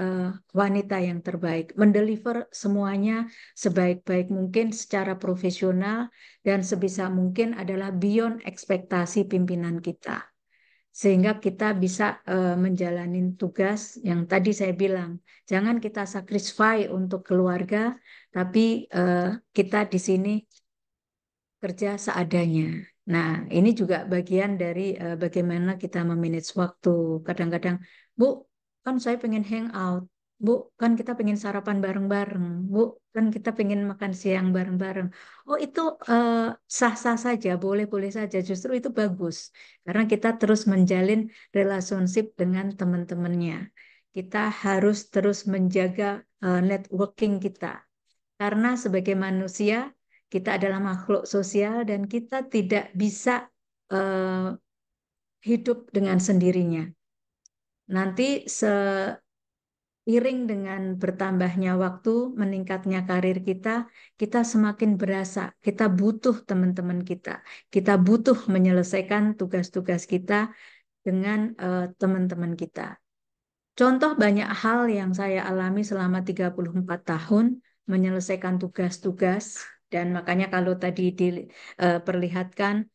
wanita yang terbaik, mendeliver semuanya sebaik-baik mungkin secara profesional dan sebisa mungkin adalah beyond ekspektasi pimpinan kita. Sehingga kita bisa menjalani tugas yang tadi saya bilang, jangan kita sacrifice untuk keluarga, tapi kita di sini kerja seadanya. Nah, ini juga bagian dari bagaimana kita memanage waktu. Kadang-kadang, Bu, kan saya pengen hangout. Bu, kan kita pengen sarapan bareng-bareng. Bu, kan kita pengen makan siang bareng-bareng. Oh, itu sah-sah saja, boleh-boleh saja. Justru itu bagus. Karena kita terus menjalin relationship dengan teman-temannya. Kita harus terus menjaga networking kita. Karena sebagai manusia, kita adalah makhluk sosial dan kita tidak bisa eh, hidup dengan sendirinya. Nanti seiring dengan bertambahnya waktu, meningkatnya karir kita, kita semakin berasa kita butuh teman-teman kita. Kita butuh menyelesaikan tugas-tugas kita dengan teman-teman kita. Contoh banyak hal yang saya alami selama 34 tahun menyelesaikan tugas-tugas dan makanya kalau tadi diperlihatkan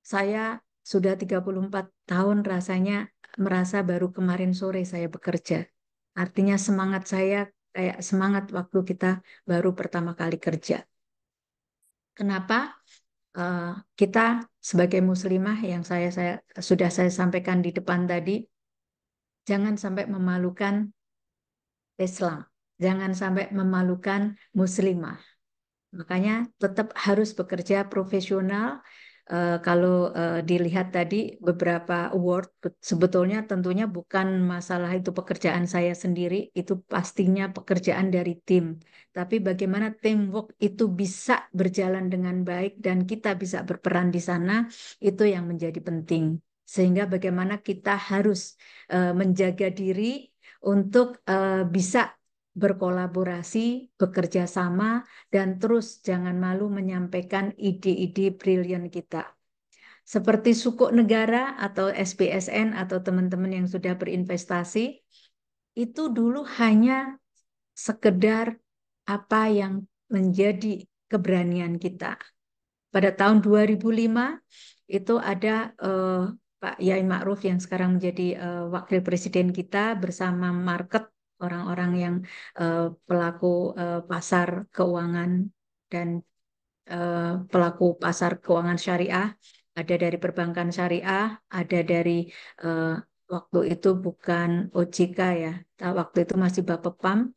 saya sudah 34 tahun rasanya merasa baru kemarin sore saya bekerja. Artinya semangat saya kayak semangat waktu kita baru pertama kali kerja. Kenapa? Eh, kita sebagai muslimah yang saya sudah saya sampaikan di depan tadi, jangan sampai memalukan Islam. Jangan sampai memalukan muslimah. Makanya tetap harus bekerja profesional. Kalau dilihat tadi beberapa award, sebetulnya tentunya bukan masalah itu pekerjaan saya sendiri, itu pastinya pekerjaan dari tim. Tapi bagaimana teamwork itu bisa berjalan dengan baik dan kita bisa berperan di sana, itu yang menjadi penting. Sehingga bagaimana kita harus menjaga diri untuk bisa berkolaborasi, bekerja sama, dan terus jangan malu menyampaikan ide-ide brilian kita. Seperti Sukuk Negara atau SBSN atau teman-teman yang sudah berinvestasi, itu dulu hanya sekedar apa yang menjadi keberanian kita. Pada tahun 2005 itu ada Pak Yai Ma'ruf yang sekarang menjadi wakil presiden kita bersama market orang-orang yang pelaku pasar keuangan dan pelaku pasar keuangan syariah, ada dari perbankan syariah, ada dari eh, waktu itu bukan OJK ya, waktu itu masih Bapepam,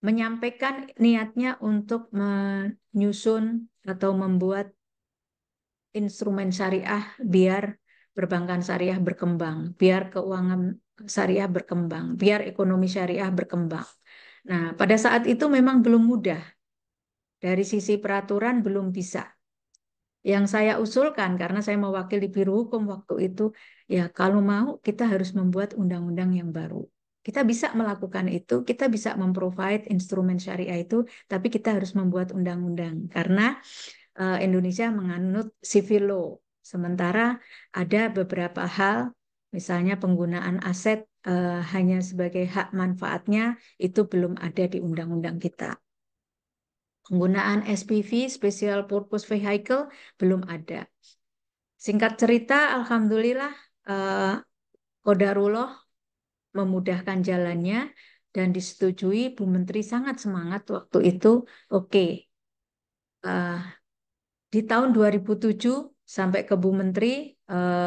menyampaikan niatnya untuk menyusun atau membuat instrumen syariah biar perbankan syariah berkembang, biar keuangan syariah berkembang, biar ekonomi syariah berkembang. Nah, pada saat itu memang belum mudah. Dari sisi peraturan belum bisa. yang saya usulkan karena saya mewakili Biro Hukum waktu itu, ya kalau mau kita harus membuat undang-undang yang baru. Kita bisa melakukan itu, kita bisa memprovide instrumen syariah itu, tapi kita harus membuat undang-undang karena Indonesia menganut civil law. Sementara ada beberapa hal, misalnya penggunaan aset hanya sebagai hak manfaatnya, itu belum ada di undang-undang kita. Penggunaan SPV, Special Purpose Vehicle, belum ada. Singkat cerita, alhamdulillah, Qadarullah memudahkan jalannya dan disetujui. Bu Menteri sangat semangat waktu itu. Oke, eh, di tahun 2007 sampai ke Bu Menteri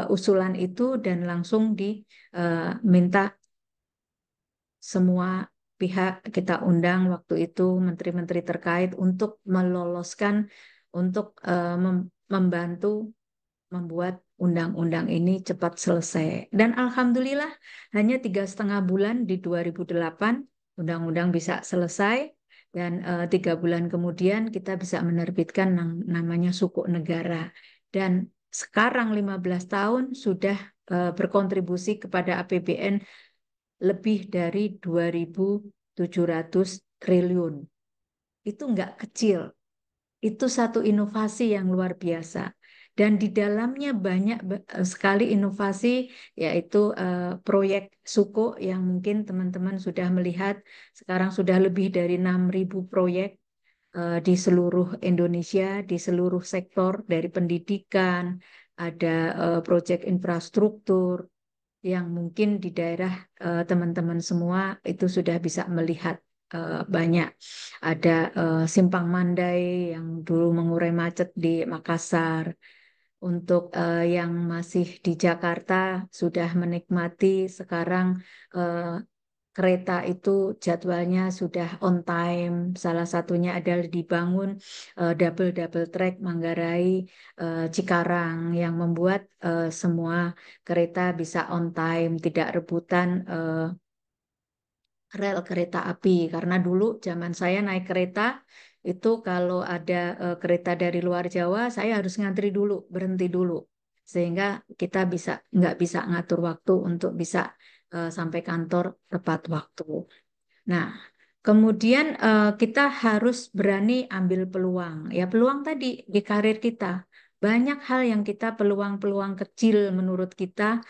usulan itu dan langsung diminta semua pihak kita undang waktu itu menteri-menteri terkait untuk meloloskan untuk membantu membuat undang-undang ini cepat selesai. Dan alhamdulillah hanya 3,5 bulan di 2008 undang-undang bisa selesai dan 3 bulan kemudian kita bisa menerbitkan namanya Sukuk Negara. Dan sekarang 15 tahun sudah berkontribusi kepada APBN lebih dari 2.700 triliun. Itu nggak kecil. Itu satu inovasi yang luar biasa. Dan di dalamnya banyak sekali inovasi, yaitu proyek Suko yang mungkin teman-teman sudah melihat. Sekarang sudah lebih dari 6.000 proyek di seluruh Indonesia, di seluruh sektor, dari pendidikan, ada proyek infrastruktur, yang mungkin di daerah teman-teman semua itu sudah bisa melihat banyak. Ada Simpang Mandai yang dulu mengurai macet di Makassar. Untuk yang masih di Jakarta sudah menikmati sekarang kereta itu jadwalnya sudah on time. Salah satunya adalah dibangun double track Manggarai Cikarang yang membuat semua kereta bisa on time, tidak rebutan rel kereta api. Karena dulu zaman saya naik kereta itu kalau ada kereta dari luar Jawa, saya harus ngantri dulu, berhenti dulu, sehingga kita nggak bisa ngatur waktu untuk bisa sampai kantor tepat waktu. Nah, kemudian kita harus berani ambil peluang. Ya, peluang tadi di karir kita. Banyak hal yang kita peluang-peluang kecil menurut kita,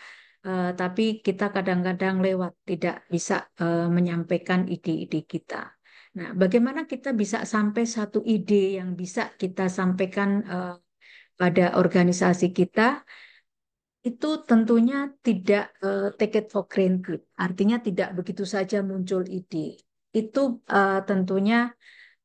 tapi kita kadang-kadang lewat, tidak bisa menyampaikan ide-ide kita. Nah, bagaimana kita bisa sampai satu ide yang bisa kita sampaikan pada organisasi kita, itu tentunya tidak take it for granted. Artinya tidak begitu saja muncul ide. Itu tentunya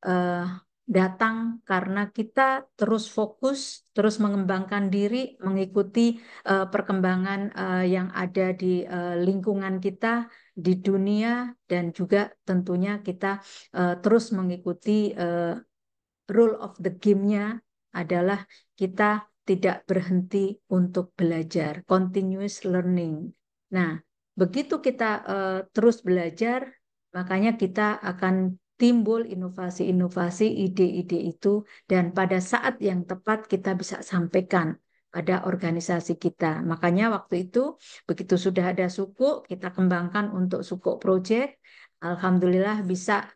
eh, datang karena kita terus fokus, terus mengembangkan diri, mengikuti perkembangan yang ada di lingkungan kita, di dunia, dan juga tentunya kita terus mengikuti rule of the game-nya adalah kita tidak berhenti untuk belajar, continuous learning. Nah, begitu kita terus belajar, makanya kita akan timbul inovasi-inovasi, ide-ide itu, dan pada saat yang tepat kita bisa sampaikan pada organisasi kita. Makanya waktu itu, begitu sudah ada suku, kita kembangkan untuk suku project. Alhamdulillah bisa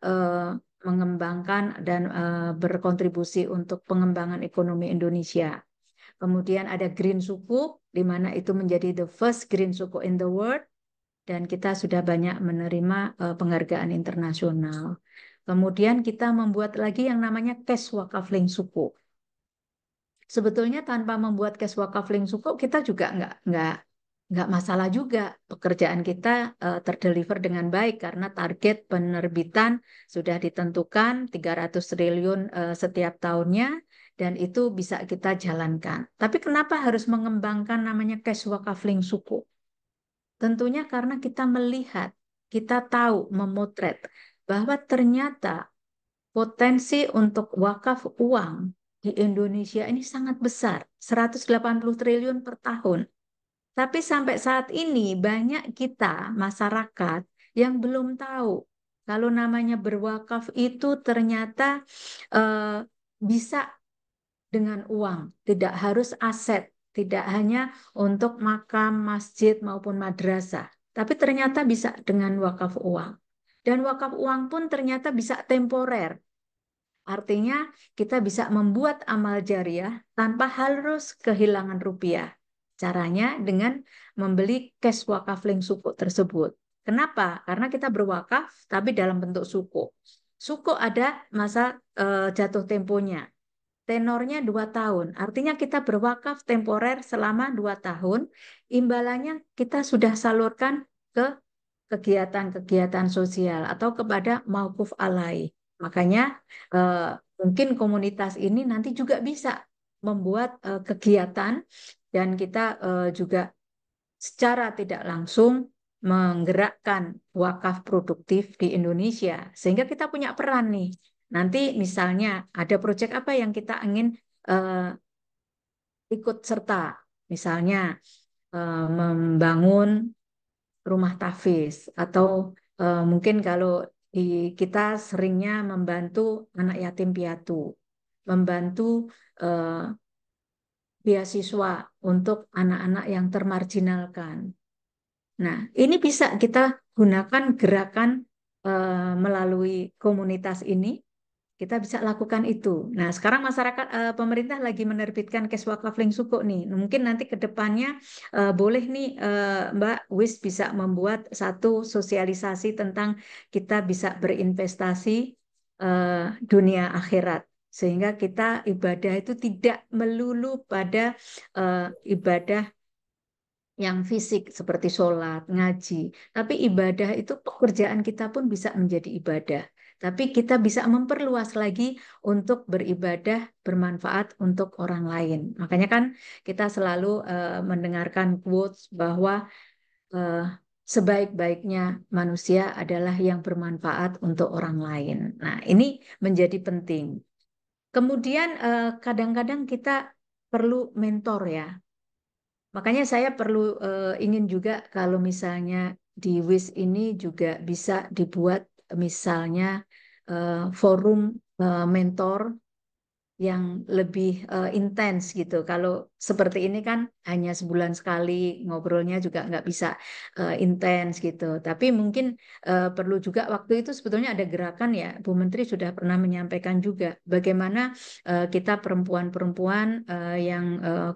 mengembangkan dan berkontribusi untuk pengembangan ekonomi Indonesia. Kemudian ada Green Suku, di mana itu menjadi the first Green Suku in the world, dan kita sudah banyak menerima penghargaan internasional. Kemudian kita membuat lagi yang namanya Cash Wakafling Suku. Sebetulnya tanpa membuat cash wakafling suku kita juga nggak masalah juga, pekerjaan kita terdeliver dengan baik karena target penerbitan sudah ditentukan 300 triliun setiap tahunnya dan itu bisa kita jalankan. Tapi kenapa harus mengembangkan namanya cash wakafling suku? Tentunya karena kita melihat, kita tahu, memotret bahwa ternyata potensi untuk wakaf uang di Indonesia ini sangat besar, 180 triliun per tahun. Tapi sampai saat ini banyak kita masyarakat yang belum tahu kalau namanya berwakaf itu ternyata bisa dengan uang, tidak harus aset, tidak hanya untuk makam, masjid maupun madrasah, tapi ternyata bisa dengan wakaf uang. Dan wakaf uang pun ternyata bisa temporer. Artinya kita bisa membuat amal jariah tanpa harus kehilangan rupiah. Caranya dengan membeli cash wakaf link suku tersebut. Kenapa? Karena kita berwakaf tapi dalam bentuk suku. Suku ada masa jatuh temponya. Tenornya 2 tahun. Artinya kita berwakaf temporer selama 2 tahun. Imbalannya kita sudah salurkan ke kegiatan-kegiatan sosial atau kepada mauquf alai. Makanya eh, mungkin komunitas ini nanti juga bisa membuat kegiatan dan kita juga secara tidak langsung menggerakkan wakaf produktif di Indonesia. Sehingga kita punya peran nih. Nanti misalnya ada proyek apa yang kita ingin eh, ikut serta. Misalnya membangun rumah tahfiz atau mungkin kalau di kita seringnya membantu anak yatim piatu, membantu eh, beasiswa untuk anak-anak yang termarginalkan. Nah, ini bisa kita gunakan gerakan melalui komunitas ini, kita bisa lakukan itu. Nah, sekarang masyarakat pemerintah lagi menerbitkan Kes Wakaf Link Suku nih. Mungkin nanti ke depannya boleh nih Mbak Wis bisa membuat satu sosialisasi tentang kita bisa berinvestasi dunia akhirat. Sehingga kita ibadah itu tidak melulu pada ibadah yang fisik seperti sholat, ngaji. Tapi ibadah itu pekerjaan kita pun bisa menjadi ibadah. Tapi kita bisa memperluas lagi untuk beribadah bermanfaat untuk orang lain. Makanya kan kita selalu mendengarkan quotes bahwa eh, sebaik-baiknya manusia adalah yang bermanfaat untuk orang lain. Nah, ini menjadi penting. Kemudian kadang-kadang kita perlu mentor ya. Makanya saya perlu ingin juga kalau misalnya di WIS ini juga bisa dibuat misalnya forum mentor yang lebih intens gitu. Kalau seperti ini kan hanya sebulan sekali ngobrolnya juga nggak bisa intens gitu. Tapi mungkin perlu juga waktu itu sebetulnya ada gerakan ya, Bu Menteri sudah pernah menyampaikan juga bagaimana kita perempuan-perempuan yang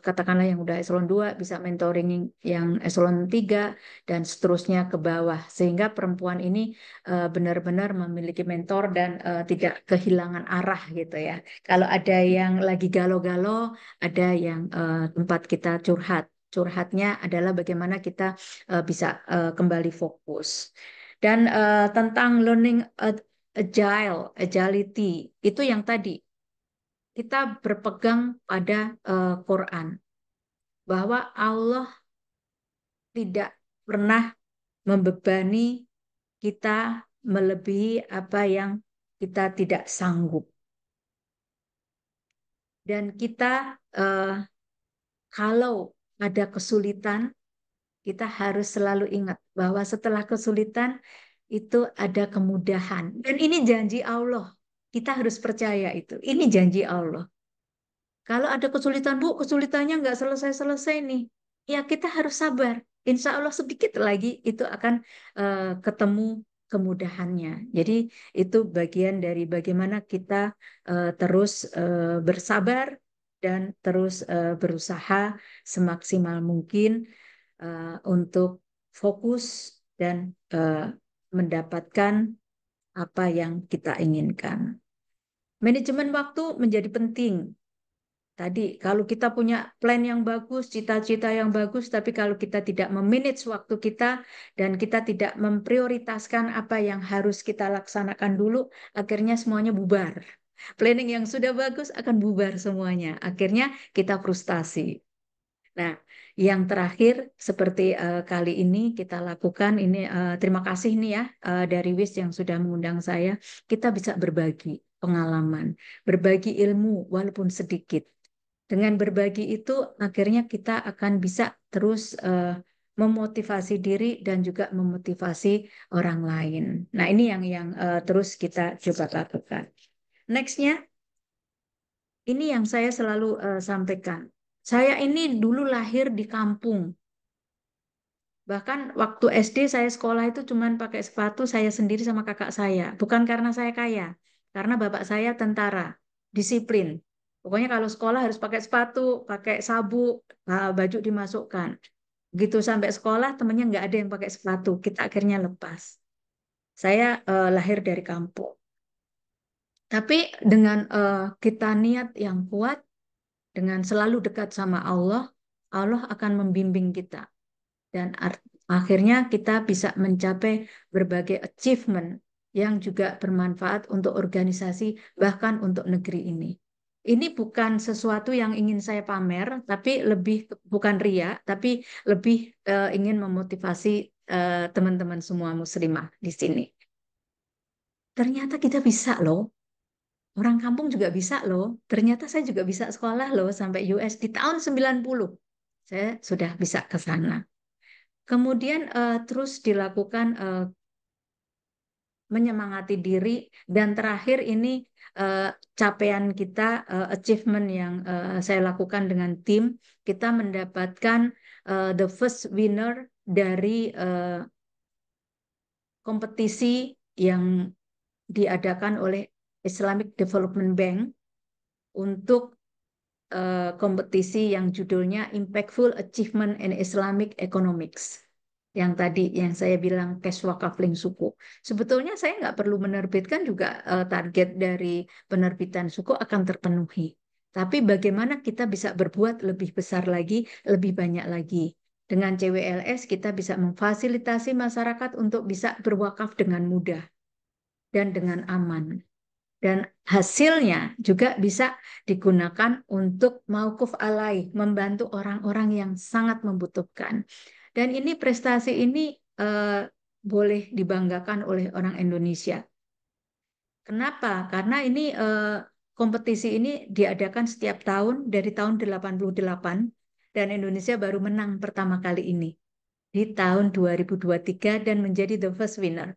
katakanlah yang udah eselon 2 bisa mentoring yang eselon 3 dan seterusnya ke bawah sehingga perempuan ini benar-benar memiliki mentor dan tidak kehilangan arah gitu ya. Kalau ada yang lagi galau-galau, ada yang tempat kita curhat. Curhatnya adalah bagaimana kita bisa kembali fokus. Dan tentang learning agility, itu yang tadi kita berpegang pada Quran bahwa Allah tidak pernah membebani kita melebihi apa yang kita tidak sanggup. Dan kita kalau ada kesulitan, kita harus selalu ingat bahwa setelah kesulitan itu ada kemudahan. Dan ini janji Allah. Kita harus percaya itu. Ini janji Allah. Kalau ada kesulitan, Bu, kesulitannya nggak selesai-selesai nih. Ya, kita harus sabar. Insya Allah sedikit lagi itu akan ketemu kemudahannya. Jadi itu bagian dari bagaimana kita terus bersabar dan terus berusaha semaksimal mungkin untuk fokus dan mendapatkan apa yang kita inginkan. Manajemen waktu menjadi penting. Tadi, kalau kita punya plan yang bagus, cita-cita yang bagus, tapi kalau kita tidak memanage waktu kita dan kita tidak memprioritaskan apa yang harus kita laksanakan dulu, akhirnya semuanya bubar. Planning yang sudah bagus akan bubar semuanya. Akhirnya kita frustasi. Nah, yang terakhir seperti kali ini kita lakukan ini terima kasih nih ya dari WIS yang sudah mengundang saya. Kita bisa berbagi pengalaman, berbagi ilmu walaupun sedikit. Dengan berbagi itu akhirnya kita akan bisa terus memotivasi diri dan juga memotivasi orang lain. Nah, ini yang terus kita coba lakukan. Nextnya ini yang saya selalu sampaikan. Saya ini dulu lahir di kampung. Bahkan waktu SD saya sekolah itu cuman pakai sepatu saya sendiri sama kakak saya. Bukan karena saya kaya, karena bapak saya tentara, disiplin. Pokoknya kalau sekolah harus pakai sepatu, pakai sabuk, baju dimasukkan. Begitu sampai sekolah temennya nggak ada yang pakai sepatu. Kita akhirnya lepas. Saya lahir dari kampung. Tapi dengan kita niat yang kuat, dengan selalu dekat sama Allah, Allah akan membimbing kita. Dan akhirnya kita bisa mencapai berbagai achievement yang juga bermanfaat untuk organisasi, bahkan untuk negeri ini. Ini bukan sesuatu yang ingin saya pamer, tapi lebih bukan ria, tapi lebih ingin memotivasi teman-teman semua muslimah di sini. Ternyata kita bisa loh. Orang kampung juga bisa loh. Ternyata saya juga bisa sekolah loh sampai US di tahun 90. Saya sudah bisa ke sana. Kemudian terus dilakukan menyemangati diri dan terakhir ini capaian kita achievement yang saya lakukan dengan tim kita mendapatkan the first winner dari kompetisi yang diadakan oleh Islamic Development Bank untuk kompetisi yang judulnya Impactful Achievement in Islamic Economics. Yang tadi yang saya bilang Keswa Kafling Suku. Sebetulnya saya nggak perlu menerbitkan juga target dari penerbitan suku akan terpenuhi. Tapi bagaimana kita bisa berbuat lebih besar lagi, lebih banyak lagi. Dengan CWLS kita bisa memfasilitasi masyarakat untuk bisa berwakaf dengan mudah dan dengan aman. Dan hasilnya juga bisa digunakan untuk mauquf alai, membantu orang-orang yang sangat membutuhkan. Dan ini prestasi ini boleh dibanggakan oleh orang Indonesia. Kenapa? Karena ini kompetisi ini diadakan setiap tahun dari tahun 88 dan Indonesia baru menang pertama kali ini di tahun 2023 dan menjadi the first winner.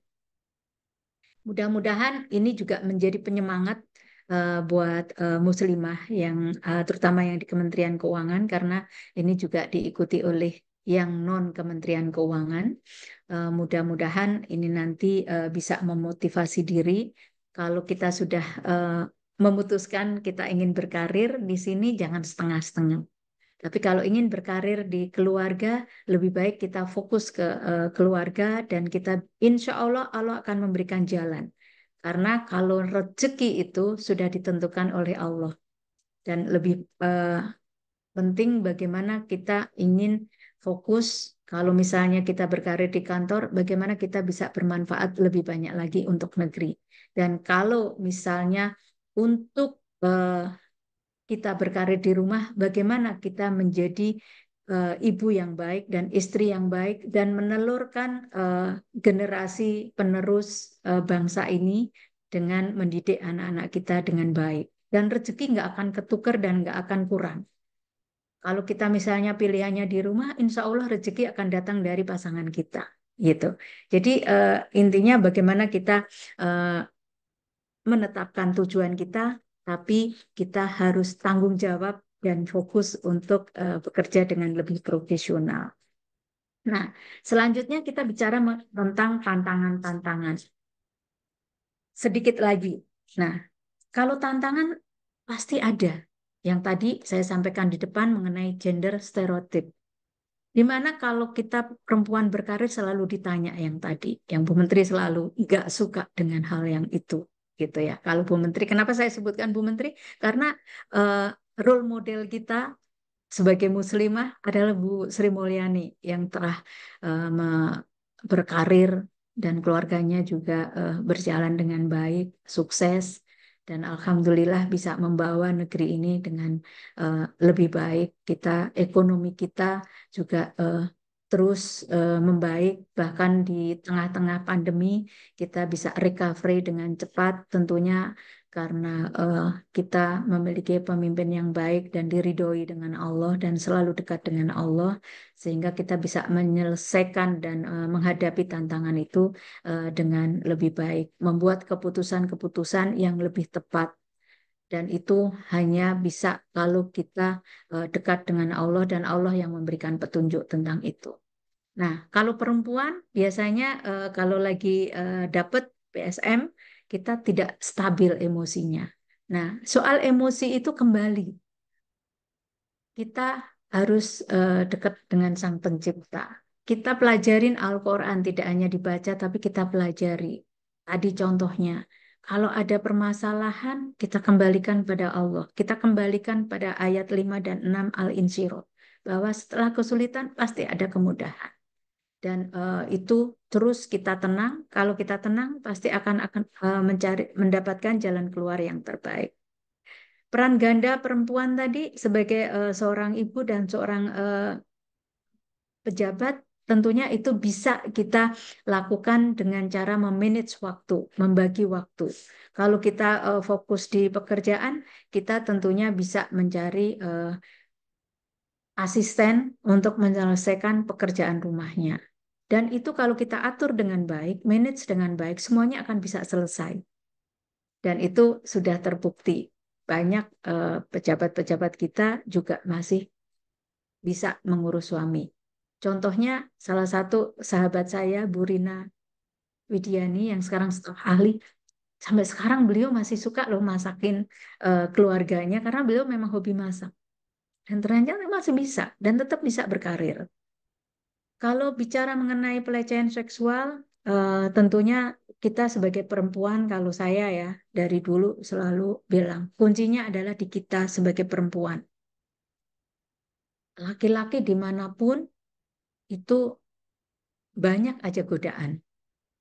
Mudah-mudahan ini juga menjadi penyemangat buat muslimah yang terutama yang di Kementerian Keuangan karena ini juga diikuti oleh yang non Kementerian Keuangan. Mudah-mudahan ini nanti bisa memotivasi diri kalau kita sudah memutuskan kita ingin berkarir di sini jangan setengah-setengah. Tapi kalau ingin berkarir di keluarga, lebih baik kita fokus ke keluarga dan kita insya Allah Allah akan memberikan jalan. Karena kalau rezeki itu sudah ditentukan oleh Allah. Dan lebih penting bagaimana kita ingin fokus, kalau misalnya kita berkarir di kantor, bagaimana kita bisa bermanfaat lebih banyak lagi untuk negeri. Dan kalau misalnya untuk kita berkarir di rumah, bagaimana kita menjadi ibu yang baik dan istri yang baik dan menelurkan generasi penerus bangsa ini dengan mendidik anak-anak kita dengan baik. Dan rezeki nggak akan ketukar dan nggak akan kurang. Kalau kita misalnya pilihannya di rumah, insya Allah rezeki akan datang dari pasangan kita. Gitu. Jadi intinya bagaimana kita menetapkan tujuan kita, tapi kita harus tanggung jawab dan fokus untuk bekerja dengan lebih profesional. Nah, selanjutnya kita bicara tentang tantangan-tantangan. Sedikit lagi. Nah, kalau tantangan pasti ada. Yang tadi saya sampaikan di depan mengenai gender stereotip. Di mana kalau kita perempuan berkarir selalu ditanya yang tadi, yang Bu Menteri selalu nggak suka dengan hal yang itu, gitu ya. Kalau Bu Menteri, kenapa saya sebutkan Bu Menteri? Karena role model kita sebagai muslimah adalah Bu Sri Mulyani yang telah berkarir dan keluarganya juga berjalan dengan baik, sukses, dan alhamdulillah bisa membawa negeri ini dengan lebih baik. Ekonomi kita juga terus membaik, bahkan di tengah-tengah pandemi kita bisa recovery dengan cepat, tentunya karena kita memiliki pemimpin yang baik dan diridhoi dengan Allah dan selalu dekat dengan Allah, sehingga kita bisa menyelesaikan dan menghadapi tantangan itu dengan lebih baik, membuat keputusan-keputusan yang lebih tepat Dan itu hanya bisa kalau kita dekat dengan Allah dan Allah yang memberikan petunjuk tentang itu. Nah, kalau perempuan biasanya kalau lagi dapet PSM, kita tidak stabil emosinya. Nah, soal emosi itu kembali kita harus dekat dengan Sang Pencipta. Kita pelajarin Al-Quran, tidak hanya dibaca, tapi kita pelajari. Tadi contohnya, kalau ada permasalahan, kita kembalikan pada Allah. Kita kembalikan pada ayat 5 dan 6 Al-Insyirah. Bahwa setelah kesulitan, pasti ada kemudahan. Dan itu terus kita tenang. Kalau kita tenang, pasti akan mendapatkan jalan keluar yang terbaik. Peran ganda perempuan tadi sebagai seorang ibu dan seorang pejabat tentunya itu bisa kita lakukan dengan cara memanage waktu, membagi waktu. Kalau kita fokus di pekerjaan, kita tentunya bisa mencari asisten untuk menyelesaikan pekerjaan rumahnya. Dan itu kalau kita atur dengan baik, manage dengan baik, semuanya akan bisa selesai. Dan itu sudah terbukti. Banyak pejabat-pejabat kita juga masih bisa mengurus suami. Contohnya salah satu sahabat saya, Bu Rina Widiani, yang sekarang staf ahli, sampai sekarang beliau masih suka loh masakin keluarganya karena beliau memang hobi masak. Dan ternyata masih bisa dan tetap bisa berkarir. Kalau bicara mengenai pelecehan seksual, tentunya kita sebagai perempuan, kalau saya ya dari dulu selalu bilang, kuncinya adalah di kita sebagai perempuan. Laki-laki dimanapun itu banyak aja godaan.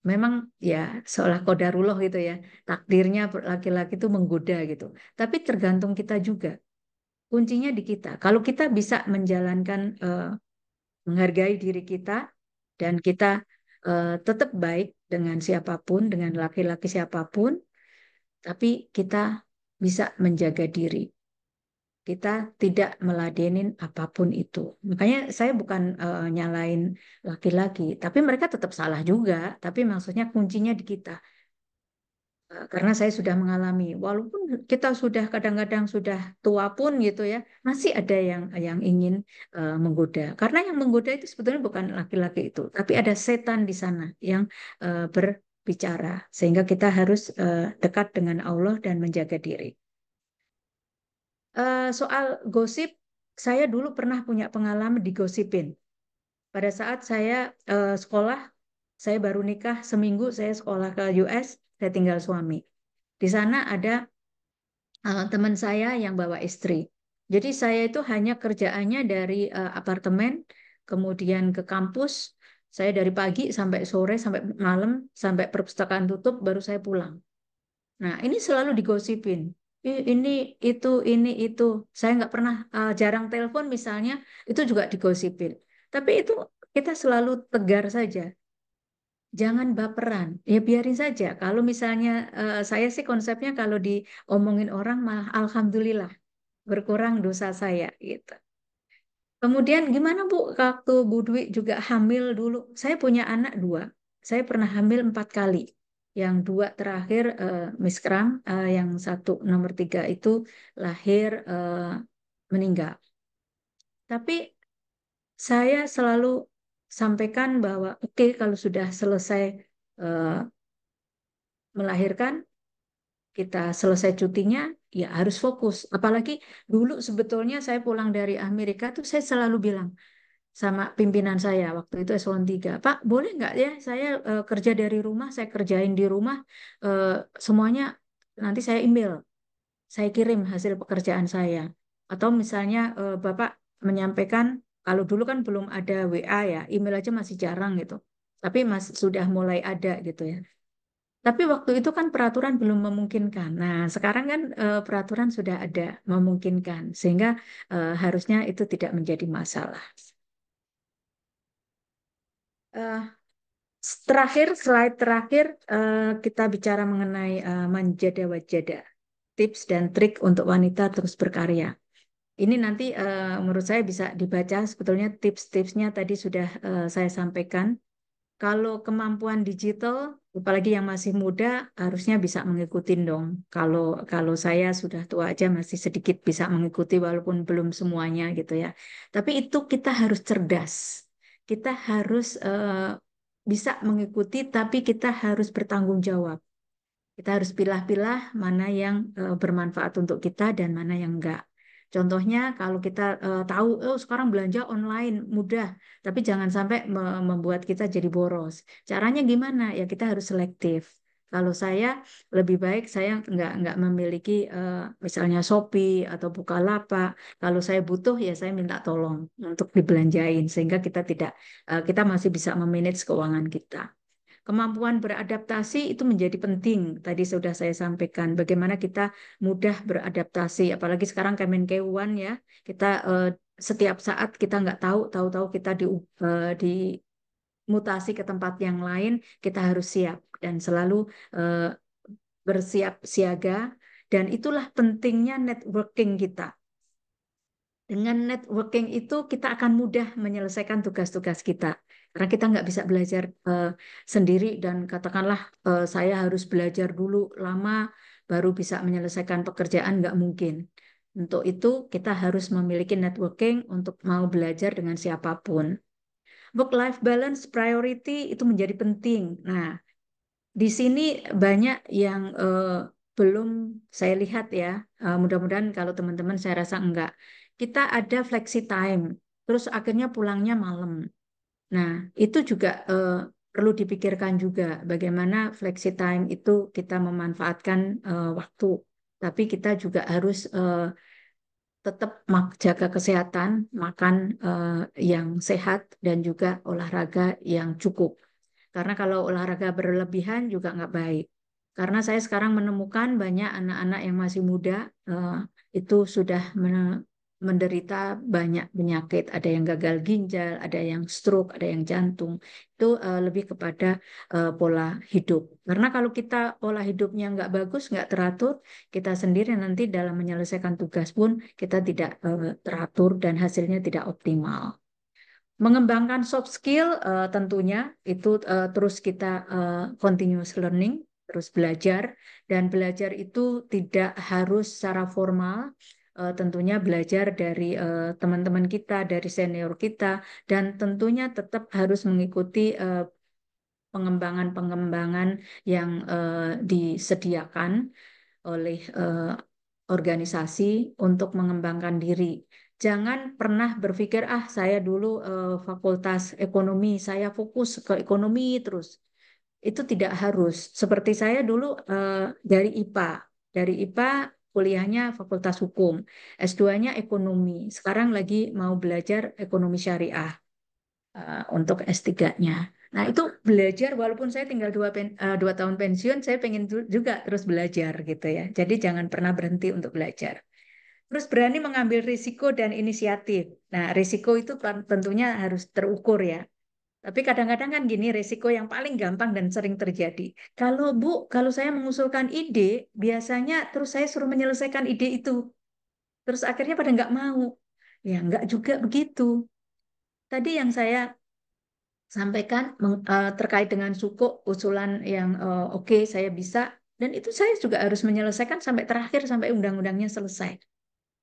Memang ya seolah qadarullah gitu ya, takdirnya laki-laki itu menggoda gitu. Tapi tergantung kita juga. Kuncinya di kita. Kalau kita bisa menjalankan, menghargai diri kita, dan kita tetap baik dengan siapapun, dengan laki-laki siapapun, tapi kita bisa menjaga diri. Kita tidak meladenin apapun itu. Makanya saya bukan nyalain laki-laki, tapi mereka tetap salah juga. Tapi maksudnya kuncinya di kita. Karena saya sudah mengalami, walaupun kita sudah kadang-kadang sudah tua pun gitu ya, masih ada yang ingin menggoda. Karena yang menggoda itu sebetulnya bukan laki-laki itu, tapi ada setan di sana yang berbicara. Sehingga kita harus dekat dengan Allah dan menjaga diri. Soal gosip, saya dulu pernah punya pengalaman digosipin. Pada saat saya sekolah, saya baru nikah seminggu, saya sekolah ke US, saya tinggal suami. Di sana ada teman saya yang bawa istri. Jadi saya itu hanya kerjaannya dari apartemen, kemudian ke kampus. Saya dari pagi sampai sore, sampai malam, sampai perpustakaan tutup, baru saya pulang. Nah, ini selalu digosipin. Ini, ini, itu. Saya nggak pernah, jarang telepon misalnya, itu juga digosipin. Tapi itu kita selalu tegar saja. Jangan baperan, ya biarin saja. Kalau misalnya saya sih konsepnya kalau diomongin orang malah alhamdulillah berkurang dosa saya gitu. Kemudian gimana Bu, waktu Bu Dwi juga hamil dulu? Saya punya anak dua. Saya pernah hamil 4 kali. Yang dua terakhir miskram, yang satu nomor 3 itu lahir meninggal. Tapi saya selalu sampaikan bahwa oke, kalau sudah selesai eh, melahirkan, kita selesai cutinya, ya harus fokus. Apalagi dulu sebetulnya saya pulang dari Amerika tuh saya selalu bilang sama pimpinan saya waktu itu eselon 3, Pak, boleh nggak ya saya kerja dari rumah, saya kerjain di rumah, eh, semuanya nanti saya email, saya kirim hasil pekerjaan saya. Atau misalnya Bapak menyampaikan, kalau dulu kan belum ada WA ya, email aja masih jarang gitu. Tapi sudah mulai ada gitu ya. Tapi waktu itu kan peraturan belum memungkinkan. Nah, sekarang kan peraturan sudah ada memungkinkan, sehingga harusnya itu tidak menjadi masalah. Eh, Terakhir, slide terakhir, kita bicara mengenai manjada wajada, tips dan trik untuk wanita terus berkarya. Ini nanti menurut saya bisa dibaca, sebetulnya tips-tipsnya tadi sudah saya sampaikan. Kalau kemampuan digital, Apalagi yang masih muda harusnya bisa mengikuti dong. Kalau kalau saya sudah tua aja masih sedikit bisa mengikuti walaupun belum semuanya gitu ya. Tapi itu kita harus cerdas. Kita harus bisa mengikuti, tapi kita harus bertanggung jawab. Kita harus pilah-pilah mana yang bermanfaat untuk kita dan mana yang enggak. Contohnya kalau kita tahu, oh sekarang belanja online mudah, tapi jangan sampai membuat kita jadi boros. Caranya gimana? Ya kita harus selektif. Kalau saya lebih baik saya nggak memiliki misalnya Shopee atau Bukalapak. Kalau saya butuh ya saya minta tolong untuk dibelanjain sehingga kita tidak kita masih bisa memanage keuangan kita. Kemampuan beradaptasi itu menjadi penting. Tadi sudah saya sampaikan bagaimana kita mudah beradaptasi. Apalagi sekarang Kemenkeuan ya, kita setiap saat kita nggak tahu-tahu kita dimutasi ke tempat yang lain, kita harus siap dan selalu eh, bersiap siaga. Dan itulah pentingnya networking kita. Dengan networking itu kita akan mudah menyelesaikan tugas-tugas kita. Karena kita nggak bisa belajar sendiri dan katakanlah saya harus belajar dulu lama baru bisa menyelesaikan pekerjaan, nggak mungkin. Untuk itu kita harus memiliki networking untuk mau belajar dengan siapapun. Work-life balance priority itu menjadi penting. Nah, di sini banyak yang belum saya lihat ya. Mudah-mudahan kalau teman-teman saya rasa enggak. Kita ada flexi time, terus akhirnya pulangnya malam. Nah, itu juga perlu dipikirkan juga bagaimana flexi time itu kita memanfaatkan waktu. Tapi kita juga harus tetap jaga kesehatan, makan yang sehat dan juga olahraga yang cukup. Karena kalau olahraga berlebihan juga nggak baik. Karena saya sekarang menemukan banyak anak-anak yang masih muda itu sudah menderita banyak penyakit. Ada yang gagal ginjal, ada yang stroke, ada yang jantung. Itu lebih kepada pola hidup. Karena kalau kita pola hidupnya nggak bagus, nggak teratur, kita sendiri nanti dalam menyelesaikan tugas pun kita tidak teratur dan hasilnya tidak optimal. Mengembangkan soft skill tentunya itu terus kita continuous learning, terus belajar dan belajar itu tidak harus secara formal. Tentunya belajar dari teman-teman kita, dari senior kita, dan tentunya tetap harus mengikuti pengembangan-pengembangan yang disediakan oleh organisasi untuk mengembangkan diri. Jangan pernah berpikir, ah saya dulu fakultas ekonomi, saya fokus ke ekonomi terus. Itu tidak harus. Seperti saya dulu dari IPA. Dari IPA kuliahnya Fakultas Hukum. S2-nya ekonomi. Sekarang lagi mau belajar ekonomi syariah untuk S3-nya. Nah, itu belajar walaupun saya tinggal 2 tahun pensiun, saya pengen juga terus belajar gitu ya. Jadi jangan pernah berhenti untuk belajar. Terus berani mengambil risiko dan inisiatif. Nah, risiko itu tentunya harus terukur ya. Tapi kadang-kadang kan gini, risiko yang paling gampang dan sering terjadi. Kalau Bu, kalau saya mengusulkan ide, biasanya terus saya suruh menyelesaikan ide itu. Terus akhirnya pada nggak mau. Ya, nggak juga begitu. Tadi yang saya sampaikan terkait dengan suku usulan yang oke, saya bisa dan itu saya juga harus menyelesaikan sampai terakhir sampai undang-undangnya selesai.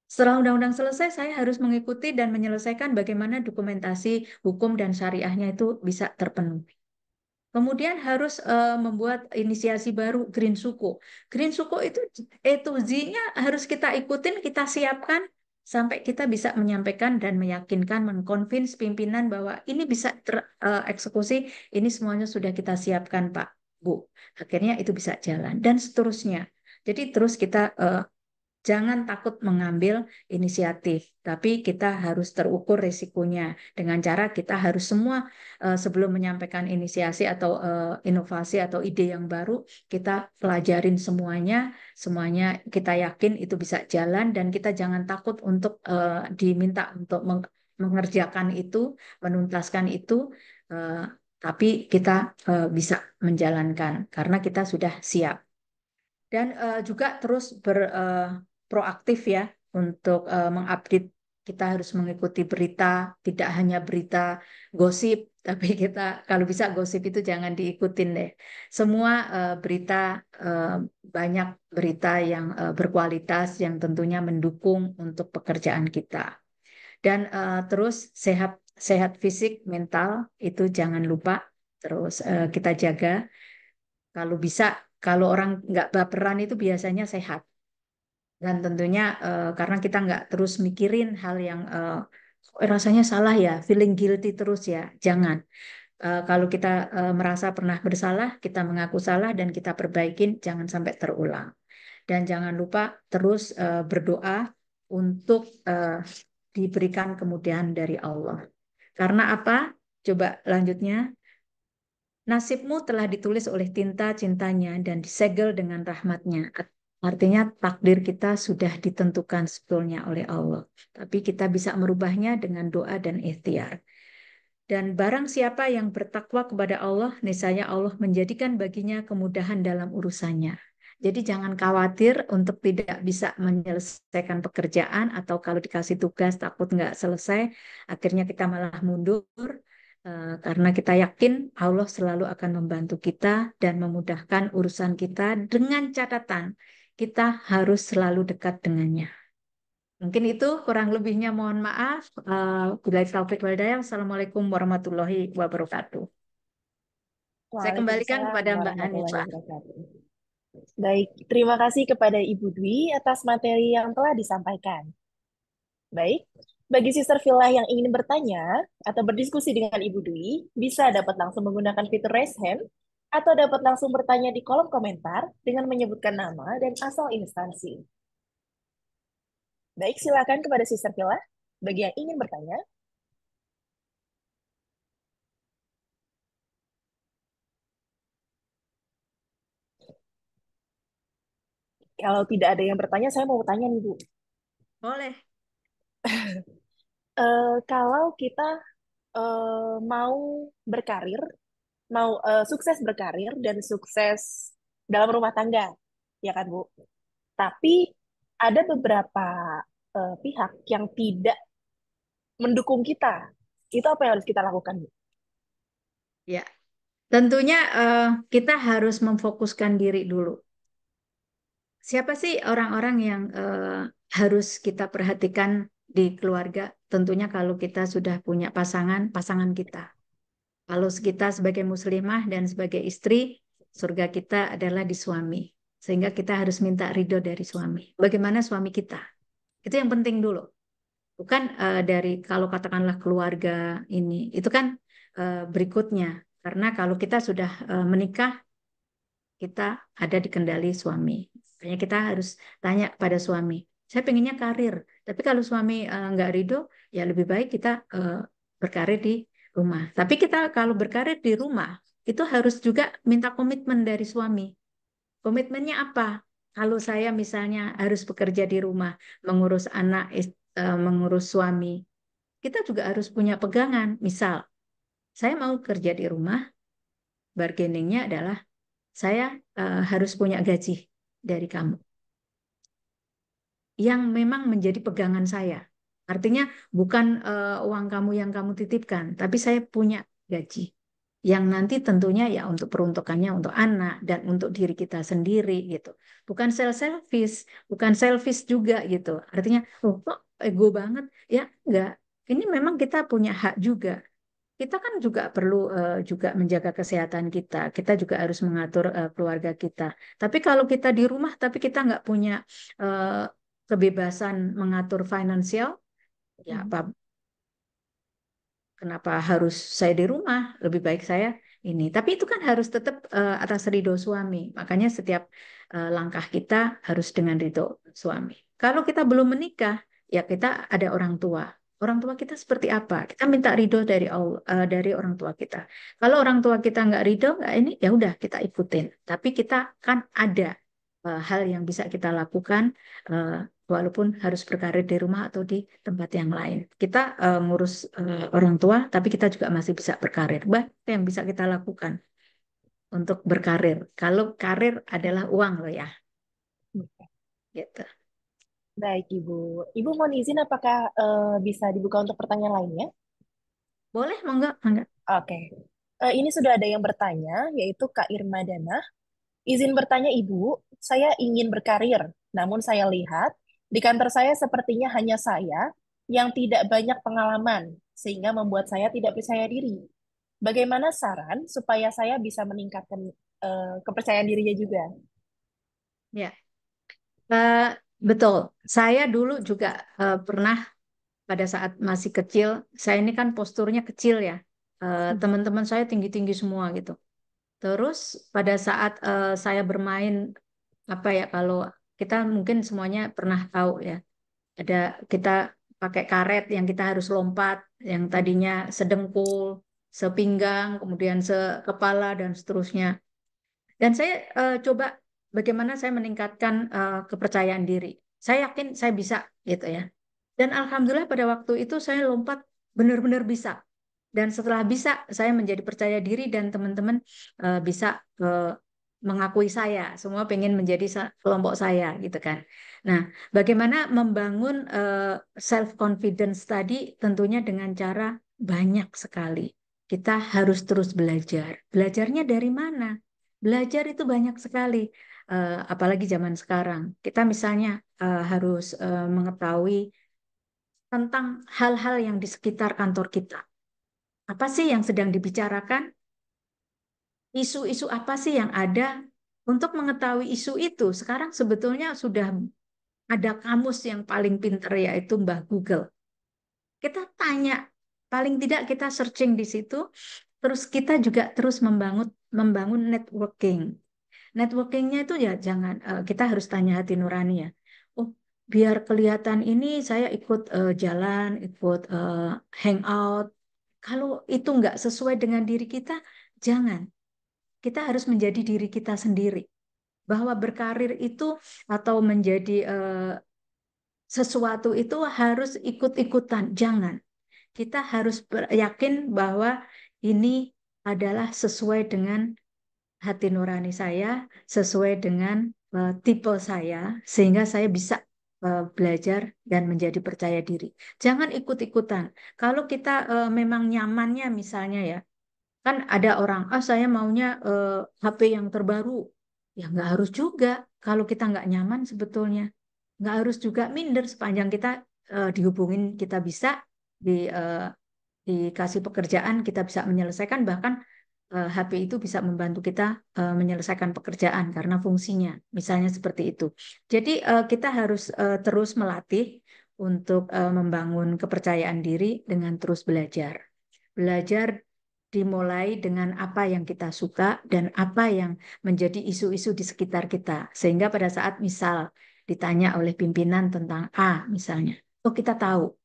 Setelah undang-undang selesai, saya harus mengikuti dan menyelesaikan bagaimana dokumentasi hukum dan syariahnya itu bisa terpenuhi. Kemudian harus membuat inisiasi baru Green Suku. Green Suku itu E to Z-nya harus kita ikutin, kita siapkan sampai kita bisa menyampaikan dan meyakinkan, mengconvince pimpinan bahwa ini bisa tereksekusi, ini semuanya sudah kita siapkan, Pak, Bu. Akhirnya itu bisa jalan dan seterusnya. Jadi terus kita jangan takut mengambil inisiatif, tapi kita harus terukur risikonya dengan cara kita harus semua sebelum menyampaikan inisiasi atau inovasi atau ide yang baru, kita pelajarin semuanya, semuanya kita yakin itu bisa jalan dan kita jangan takut untuk diminta untuk mengerjakan itu, menuntaskan itu, eh, tapi kita bisa menjalankan karena kita sudah siap. Dan juga terus proaktif ya untuk mengupdate kita harus mengikuti berita, tidak hanya berita gosip, tapi kita kalau bisa gosip itu jangan diikutin deh. Semua berita, banyak berita yang berkualitas yang tentunya mendukung untuk pekerjaan kita. Dan terus sehat sehat fisik, mental itu jangan lupa. Terus kita jaga. Kalau bisa, kalau orang nggak baperan itu biasanya sehat. Dan tentunya karena kita nggak terus mikirin hal yang rasanya salah ya, feeling guilty terus ya, jangan. Kalau kita merasa pernah bersalah, kita mengaku salah dan kita perbaikin, jangan sampai terulang. Dan jangan lupa terus berdoa untuk diberikan kemudahan dari Allah. Karena apa? Coba lanjutnya. Nasibmu telah ditulis oleh tinta cintanya dan disegel dengan rahmatnya. Artinya takdir kita sudah ditentukan sebetulnya oleh Allah. Tapi kita bisa merubahnya dengan doa dan ikhtiar. Dan barang siapa yang bertakwa kepada Allah, niscaya Allah menjadikan baginya kemudahan dalam urusannya. Jadi jangan khawatir untuk tidak bisa menyelesaikan pekerjaan atau kalau dikasih tugas takut nggak selesai, akhirnya kita malah mundur. Karena kita yakin Allah selalu akan membantu kita dan memudahkan urusan kita dengan catatan kita harus selalu dekat dengannya. Mungkin itu kurang lebihnya mohon maaf. Billahi taufiq wal hidayah. Assalamualaikum warahmatullahi wabarakatuh. Saya kembalikan Waalaikumsalam kepada Mbak warahmatullahi Hanifah. wabarakatuh. Baik, terima kasih kepada Ibu Dwi atas materi yang telah disampaikan. Baik, bagi Sister Villa yang ingin bertanya atau berdiskusi dengan Ibu Dwi, bisa dapat langsung menggunakan fitur raise hand atau dapat langsung bertanya di kolom komentar dengan menyebutkan nama dan asal instansi. Baik, silakan kepada Sister Villa bagi yang ingin bertanya. Kalau tidak ada yang bertanya, saya mau bertanya nih, Bu. Boleh. Kalau kita mau berkarir, mau sukses berkarir dan sukses dalam rumah tangga, ya kan, Bu? Tapi ada beberapa pihak yang tidak mendukung kita. Itu apa yang harus kita lakukan, Bu? Ya, tentunya kita harus memfokuskan diri dulu. Siapa sih orang-orang yang harus kita perhatikan di keluarga? Tentunya kalau kita sudah punya pasangan, pasangan kita. Kalau kita sebagai muslimah dan sebagai istri, surga kita adalah di suami. Sehingga kita harus minta ridho dari suami. Bagaimana suami kita? Itu yang penting dulu. Bukan dari kalau katakanlah keluarga ini. Itu kan berikutnya. Karena kalau kita sudah menikah, kita ada di kendali suami. Makanya kita harus tanya pada suami. Saya pengennya karir. Tapi kalau suami nggak ridho, ya lebih baik kita berkarir di rumah. Tapi kita kalau berkarir di rumah, itu harus juga minta komitmen dari suami. Komitmennya apa? Kalau saya misalnya harus bekerja di rumah, mengurus anak, mengurus suami, kita juga harus punya pegangan. Misal, saya mau kerja di rumah, bargainingnya adalah saya harus punya gaji dari kamu yang memang menjadi pegangan saya. Artinya bukan uang kamu yang kamu titipkan, tapi saya punya gaji yang nanti tentunya ya untuk peruntukannya untuk anak dan untuk diri kita sendiri gitu. Bukan selfish, bukan selfish juga gitu. Artinya, oh kok ego banget? Ya enggak. Ini memang kita punya hak juga. Kita kan juga perlu juga menjaga kesehatan kita. Kita juga harus mengatur keluarga kita. Tapi kalau kita di rumah, tapi kita nggak punya eh, kebebasan mengatur finansial, ya apa kenapa harus saya di rumah? Lebih baik saya ini. Tapi itu kan harus tetap atas ridho suami. Makanya setiap langkah kita harus dengan ridho suami. Kalau kita belum menikah, ya kita ada orang tua. Orang tua kita seperti apa? Kita minta ridho dari Allah, dari orang tua kita. Kalau orang tua kita nggak ridho, nggak ini, ya udah kita ikutin. Tapi kita kan ada hal yang bisa kita lakukan eh, walaupun harus berkarir di rumah atau di tempat yang lain. Kita ngurus orang tua, tapi kita juga masih bisa berkarir. Itu yang bisa kita lakukan untuk berkarir. Kalau karir adalah uang loh ya, gitu. Baik, Ibu. Ibu mohon izin apakah bisa dibuka untuk pertanyaan lainnya? Boleh, monggo, monggo. Oke. Ini sudah ada yang bertanya, yaitu Kak Irma Dana. Izin bertanya, Ibu, saya ingin berkarir, namun saya lihat di kantor saya sepertinya hanya saya yang tidak banyak pengalaman, sehingga membuat saya tidak percaya diri. Bagaimana saran supaya saya bisa meningkatkan kepercayaan dirinya juga? Ya, Eh, betul. Saya dulu juga pernah pada saat masih kecil. Saya ini kan posturnya kecil ya. Teman-teman saya tinggi-tinggi semua gitu. Terus pada saat saya bermain apa ya, kalau kita mungkin semuanya pernah tahu ya, ada kita pakai karet yang kita harus lompat, yang tadinya sedengkul, sepinggang, kemudian sekepala dan seterusnya. Dan saya coba bagaimana saya meningkatkan kepercayaan diri. Saya yakin saya bisa gitu ya. Dan alhamdulillah pada waktu itu saya lompat benar-benar bisa. Dan setelah bisa, saya menjadi percaya diri dan teman-teman bisa mengakui saya. Semua pengen menjadi kelompok saya gitu kan. Nah, bagaimana membangun self confidence tadi tentunya dengan cara banyak sekali. Kita harus terus belajar. Belajarnya dari mana? Belajar itu banyak sekali. Apalagi zaman sekarang. Kita misalnya harus mengetahui tentang hal-hal yang di sekitar kantor kita. Apa sih yang sedang dibicarakan? Isu-isu apa sih yang ada? Untuk mengetahui isu itu, sekarang sebetulnya sudah ada kamus yang paling pinter yaitu Mbah Google. Kita tanya, paling tidak kita searching di situ, terus kita juga terus membangun membangun networking. Networkingnya itu ya jangan kita harus tanya hati nurani ya. Oh, biar kelihatan ini saya ikut jalan, ikut hangout. Kalau itu nggak sesuai dengan diri kita, jangan. Kita harus menjadi diri kita sendiri. Bahwa berkarir itu atau menjadi sesuatu itu harus ikut-ikutan. Jangan. Kita harus yakin bahwa ini adalah sesuai dengan hati nurani saya, sesuai dengan tipe saya, sehingga saya bisa belajar dan menjadi percaya diri. Jangan ikut-ikutan. Kalau kita memang nyamannya misalnya ya, kan ada orang, ah saya maunya HP yang terbaru. Ya nggak harus juga. Kalau kita nggak nyaman sebetulnya, nggak harus juga minder sepanjang kita dihubungin, kita bisa di, eh, dikasih pekerjaan, kita bisa menyelesaikan, bahkan HP itu bisa membantu kita menyelesaikan pekerjaan karena fungsinya, misalnya seperti itu. Jadi kita harus terus melatih untuk membangun kepercayaan diri dengan terus belajar. Belajar dimulai dengan apa yang kita suka dan apa yang menjadi isu-isu di sekitar kita. Sehingga pada saat misal ditanya oleh pimpinan tentang A misalnya, oh kita tahu,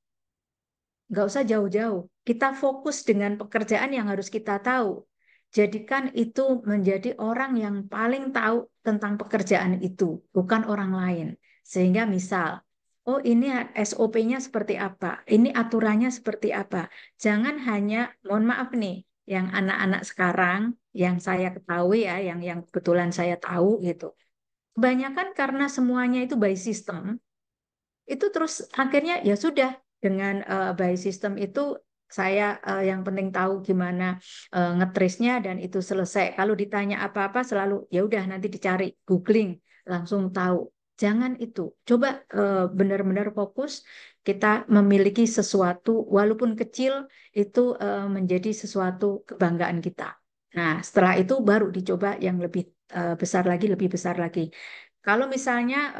nggak usah jauh-jauh. Kita fokus dengan pekerjaan yang harus kita tahu. Jadikan itu menjadi orang yang paling tahu tentang pekerjaan itu, bukan orang lain. Sehingga misal, oh ini SOP-nya seperti apa, ini aturannya seperti apa. Jangan hanya, mohon maaf nih, yang anak-anak sekarang, yang saya ketahui ya, yang kebetulan saya tahu gitu. Kebanyakan karena semuanya itu by system, itu terus akhirnya ya sudah dengan by system itu saya yang penting tahu gimana ngetrisnya dan itu selesai. Kalau ditanya apa-apa selalu ya udah nanti dicari googling langsung tahu. Jangan itu. Coba benar-benar fokus kita memiliki sesuatu walaupun kecil itu menjadi sesuatu kebanggaan kita. Nah, setelah itu baru dicoba yang lebih besar lagi, lebih besar lagi. Kalau misalnya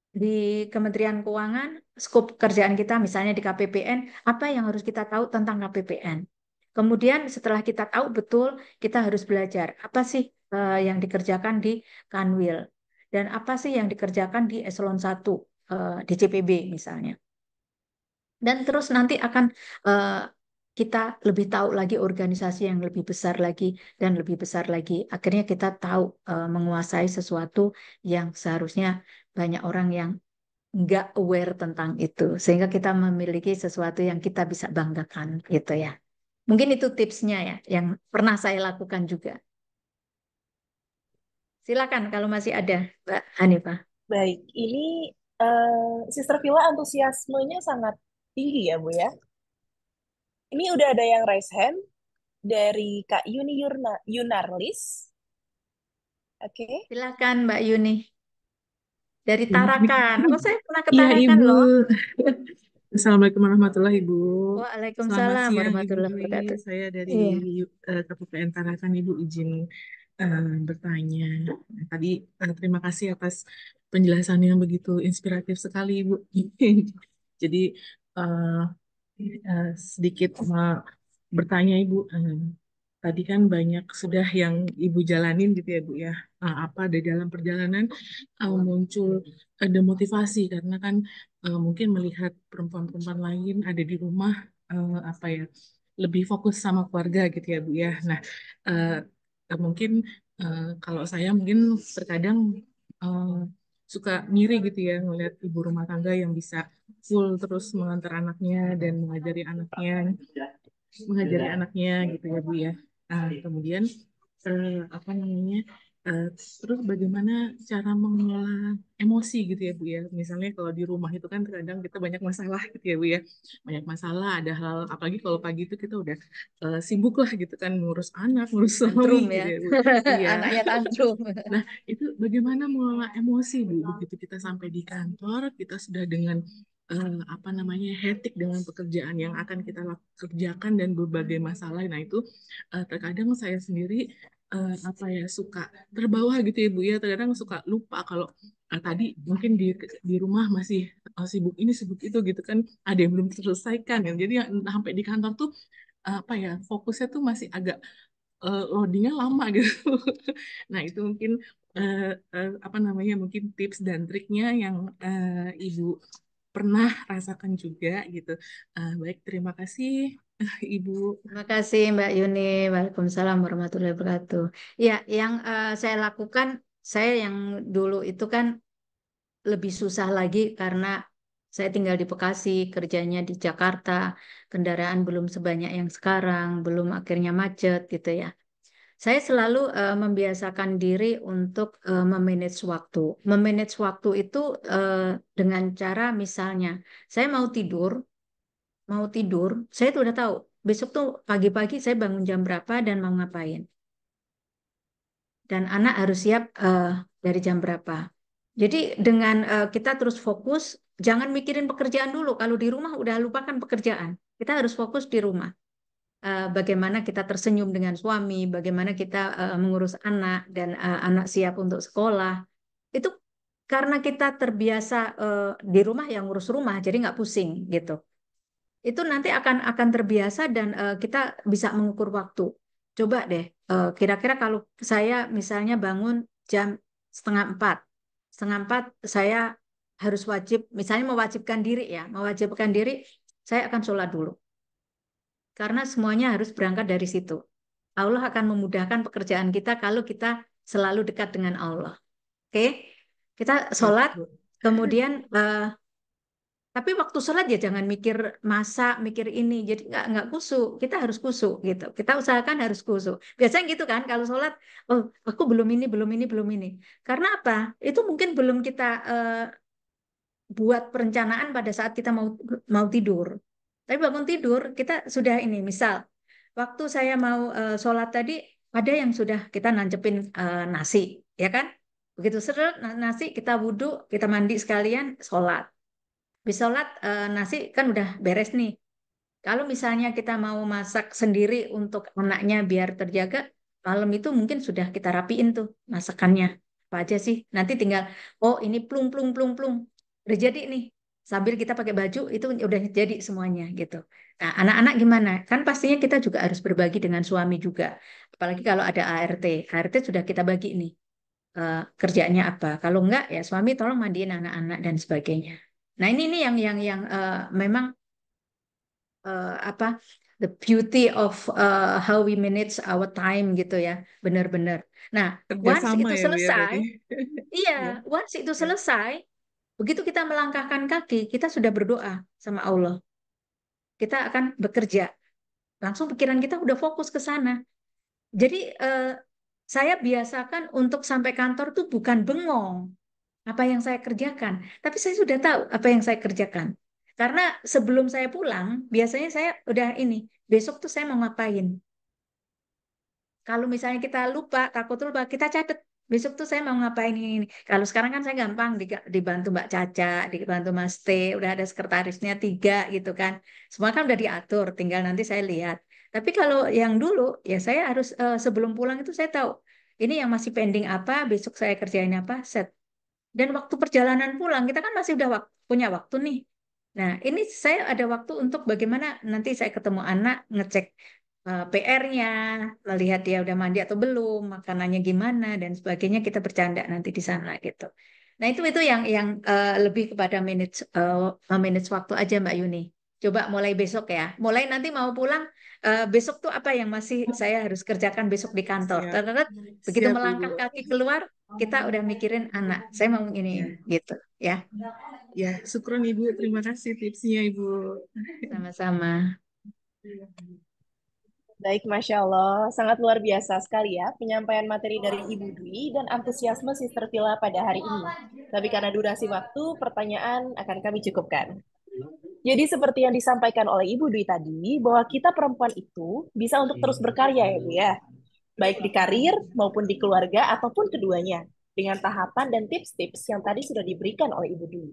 di Kementerian Keuangan, skop pekerjaan kita misalnya di KPPN, apa yang harus kita tahu tentang KPPN. Kemudian setelah kita tahu betul, kita harus belajar apa sih yang dikerjakan di Kanwil dan apa sih yang dikerjakan di Eselon 1 di CPB misalnya. Dan terus nanti akan eh, kita lebih tahu lagi organisasi yang lebih besar lagi dan lebih besar lagi. Akhirnya kita tahu menguasai sesuatu yang seharusnya banyak orang yang nggak aware tentang itu, sehingga kita memiliki sesuatu yang kita bisa banggakan gitu ya. Mungkin itu tipsnya ya, yang pernah saya lakukan juga. Silakan kalau masih ada, Mbak Hanifah. Baik, ini Sister Villa antusiasmenya sangat tinggi ya, Bu ya. Ini udah ada yang raise hand dari Kak Yunarlis. Oke. Silakan Mbak Yuni dari Ya, Tarakan. Oh, saya pernah ke iya Tarakan Ibu. loh. Assalamualaikum warahmatullahi Ibu. Selamat Waalaikumsalam siang Ibu warahmatullahi Dwi. wabarakatuh. Saya dari Iya, KPPN Tarakan Ibu izin bertanya. Tadi terima kasih atas penjelasan yang begitu inspiratif sekali Ibu. Jadi eh, sedikit bertanya Ibu. Tadi kan banyak sudah yang Ibu jalanin gitu ya Bu ya. Apa di dalam perjalanan muncul demotivasi karena kan mungkin melihat perempuan-perempuan lain ada di rumah apa ya lebih fokus sama keluarga gitu ya Bu ya. Nah mungkin kalau saya mungkin terkadang eh, suka ngiri gitu ya ngelihat ibu rumah tangga yang bisa full terus mengantar anaknya dan mengajari anaknya gitu ya Bu ya. Kemudian apa namanya terus bagaimana cara mengelola emosi gitu ya Bu ya. Misalnya kalau di rumah itu kan terkadang kita banyak masalah gitu ya Bu ya. Banyak masalah, ada hal apalagi kalau pagi itu kita udah sibuk lah gitu kan ngurus anak, ngurus suami tantrum ya. gitu ya Bu. Iya. Anaknya tantrum. Nah, itu bagaimana mengelola emosi, Bu? Begitu kita sampai di kantor, kita sudah dengan apa namanya hektik dengan pekerjaan yang akan kita kerjakan dan berbagai masalah. Nah, itu terkadang saya sendiri apa ya suka terbawa gitu ya, Bu ya. Terkadang suka lupa kalau tadi mungkin di rumah masih sibuk ini sibuk itu gitu kan, ada yang belum terselesaikan. Ya. Jadi yang sampai di kantor tuh apa ya fokusnya tuh masih agak loadingnya lama gitu. Nah, itu mungkin eh, apa namanya mungkin tips dan triknya yang Ibu pernah rasakan juga gitu. Baik, terima kasih Ibu. Terima kasih Mbak Yuni. Waalaikumsalam warahmatullahi wabarakatuh. Ya, yang saya lakukan, saya yang dulu itu kan lebih susah lagi karena saya tinggal di Bekasi, kerjanya di Jakarta, kendaraan belum sebanyak yang sekarang, belum akhirnya macet gitu ya. Saya selalu membiasakan diri untuk memanage waktu. Memanage waktu itu dengan cara misalnya, saya mau tidur, saya tuh udah tahu besok tuh pagi-pagi saya bangun jam berapa dan mau ngapain. Dan anak harus siap dari jam berapa. Jadi dengan kita terus fokus, jangan mikirin pekerjaan dulu. Kalau di rumah udah lupakan pekerjaan. Kita harus fokus di rumah. Bagaimana kita tersenyum dengan suami, bagaimana kita mengurus anak dan anak siap untuk sekolah. Itu karena kita terbiasa di rumah yang ngurus rumah, jadi nggak pusing gitu. Itu nanti akan terbiasa dan kita bisa mengukur waktu. Coba deh, kira-kira kalau saya misalnya bangun jam setengah 4, setengah 4 saya harus wajib, misalnya mewajibkan diri, saya akan sholat dulu. Karena semuanya harus berangkat dari situ. Allah akan memudahkan pekerjaan kita kalau kita selalu dekat dengan Allah. Oke, kita Baik, sholat, Bu. kemudian tapi waktu sholat ya jangan mikir masak, mikir ini. Jadi nggak kusuk. Kita harus kusuk gitu. Kita usahakan harus kusuk. Biasanya gitu kan kalau sholat, oh aku belum ini, belum ini, belum ini. Karena apa? Itu mungkin belum kita buat perencanaan pada saat kita mau mau tidur. Tapi bangun tidur kita sudah ini. Misal waktu saya mau sholat tadi ada yang sudah kita nancepin nasi, ya kan? Begitu seret nasi kita wudhu, kita mandi sekalian, sholat. Habis sholat nasi kan udah beres nih. Kalau misalnya kita mau masak sendiri untuk anaknya biar terjaga, malam itu mungkin sudah kita rapiin tuh masakannya. Apa aja sih? Nanti tinggal, oh ini plung, plung, plung, plung. Udah jadi nih. Sambil kita pakai baju, itu udah jadi semuanya gitu. Nah, anak-anak gimana? Kan pastinya kita juga harus berbagi dengan suami juga. Apalagi kalau ada ART. ART sudah kita bagi nih kerjanya apa. Kalau enggak, ya suami tolong mandiin anak-anak dan sebagainya. Nah, ini yang memang apa the beauty of how we manage our time gitu ya, benar-benar. Nah, once Kerjasama itu ya Bu ya selesai, berarti. iya, Ya, once itu ya. selesai, begitu kita melangkahkan kaki, kita sudah berdoa sama Allah. Kita akan bekerja, langsung pikiran kita udah fokus ke sana. Jadi saya biasakan untuk sampai kantor tuh bukan bengong, apa yang saya kerjakan. Tapi saya sudah tahu apa yang saya kerjakan. Karena sebelum saya pulang, biasanya saya udah ini, besok tuh saya mau ngapain. Kalau misalnya kita lupa, takut lupa, kita catat. Besok tuh saya mau ngapain ini. Kalau sekarang kan saya gampang dibantu Mbak Caca, dibantu Mas T, udah ada sekretarisnya 3 gitu kan. Semua kan udah diatur, tinggal nanti saya lihat. Tapi kalau yang dulu, ya saya harus sebelum pulang itu saya tahu ini yang masih pending apa, besok saya kerjain apa, set. Dan waktu perjalanan pulang, kita kan masih udah punya waktu nih. Nah, ini saya ada waktu untuk bagaimana nanti saya ketemu anak, ngecek PR-nya, melihat dia udah mandi atau belum, makanannya gimana, dan sebagainya, kita bercanda nanti di sana gitu. Nah, itu yang lebih kepada manage waktu aja Mbak Yuni. Coba mulai besok ya. Mulai nanti mau pulang, besok tuh apa yang masih saya harus kerjakan besok di kantor. Siap, Terus begitu siap Ibu. melangkah kaki keluar, kita udah mikirin anak. Saya mau ini Ya, gitu ya. ya, syukron Ibu. Terima kasih tipsnya Ibu. Sama-sama. Baik, Masya Allah. Sangat luar biasa sekali ya penyampaian materi dari Ibu Dwi dan antusiasme Sister Villa pada hari ini. Tapi karena durasi waktu, pertanyaan akan kami cukupkan. Jadi seperti yang disampaikan oleh Ibu Dwi tadi, bahwa kita perempuan itu bisa untuk terus berkarya ya Bu ya. Baik di karir maupun di keluarga ataupun keduanya. Dengan tahapan dan tips-tips yang tadi sudah diberikan oleh Ibu Dwi.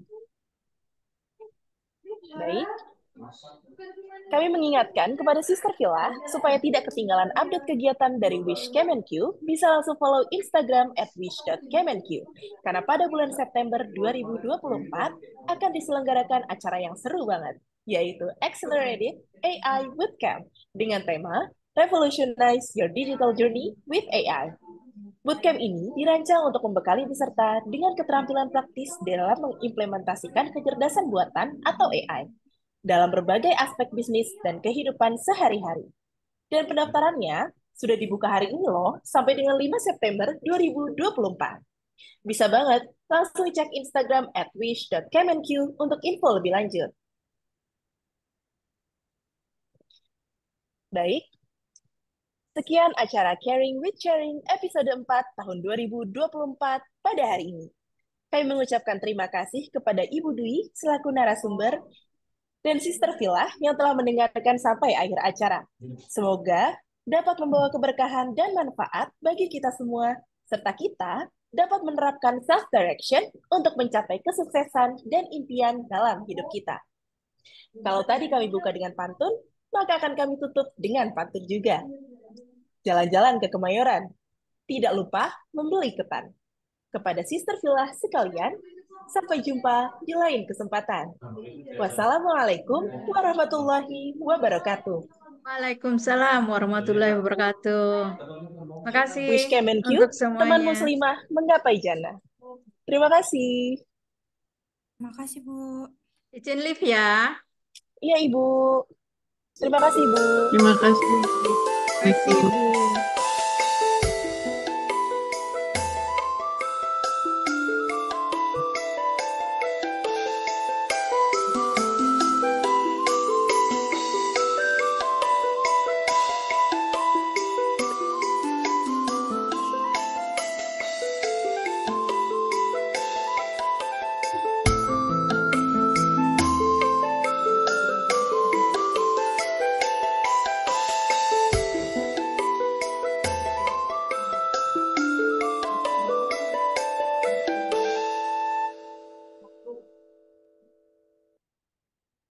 Baik, kami mengingatkan kepada Sister Villa supaya tidak ketinggalan update kegiatan dari Wish Kemenq, bisa langsung follow Instagram @wish.kemenq. Karena pada bulan September 2024 akan diselenggarakan acara yang seru banget, yaitu Accelerated AI Bootcamp dengan tema Revolutionize Your Digital Journey with AI. Bootcamp ini dirancang untuk membekali peserta dengan keterampilan praktis dalam mengimplementasikan kecerdasan buatan atau AI dalam berbagai aspek bisnis dan kehidupan sehari-hari. Dan pendaftarannya sudah dibuka hari ini loh, sampai dengan 5 September 2024. Bisa banget, langsung cek Instagram @wish.kemenq untuk info lebih lanjut. Baik, sekian acara Caring with Sharing episode 4 tahun 2024 pada hari ini. Kami mengucapkan terima kasih kepada Ibu Dwi selaku narasumber dan Sister Villa yang telah mendengarkan sampai akhir acara. Semoga dapat membawa keberkahan dan manfaat bagi kita semua, serta kita dapat menerapkan self-direction untuk mencapai kesuksesan dan impian dalam hidup kita. Kalau tadi kami buka dengan pantun, maka akan kami tutup dengan pantun juga. Jalan-jalan ke Kemayoran, tidak lupa membeli ketan. Kepada Sister Villa sekalian, sampai jumpa di lain kesempatan. Wassalamualaikum warahmatullahi wabarakatuh. Waalaikumsalam warahmatullahi wabarakatuh. Makasih Wish Kemenq, untuk teman semuanya. muslimah menggapai jannah. Terima kasih. Makasih, Bu. Izin live ya. Iya, Ibu. Terima kasih, Ibu. Terima kasih. Terima kasih, Ibu. Ibu.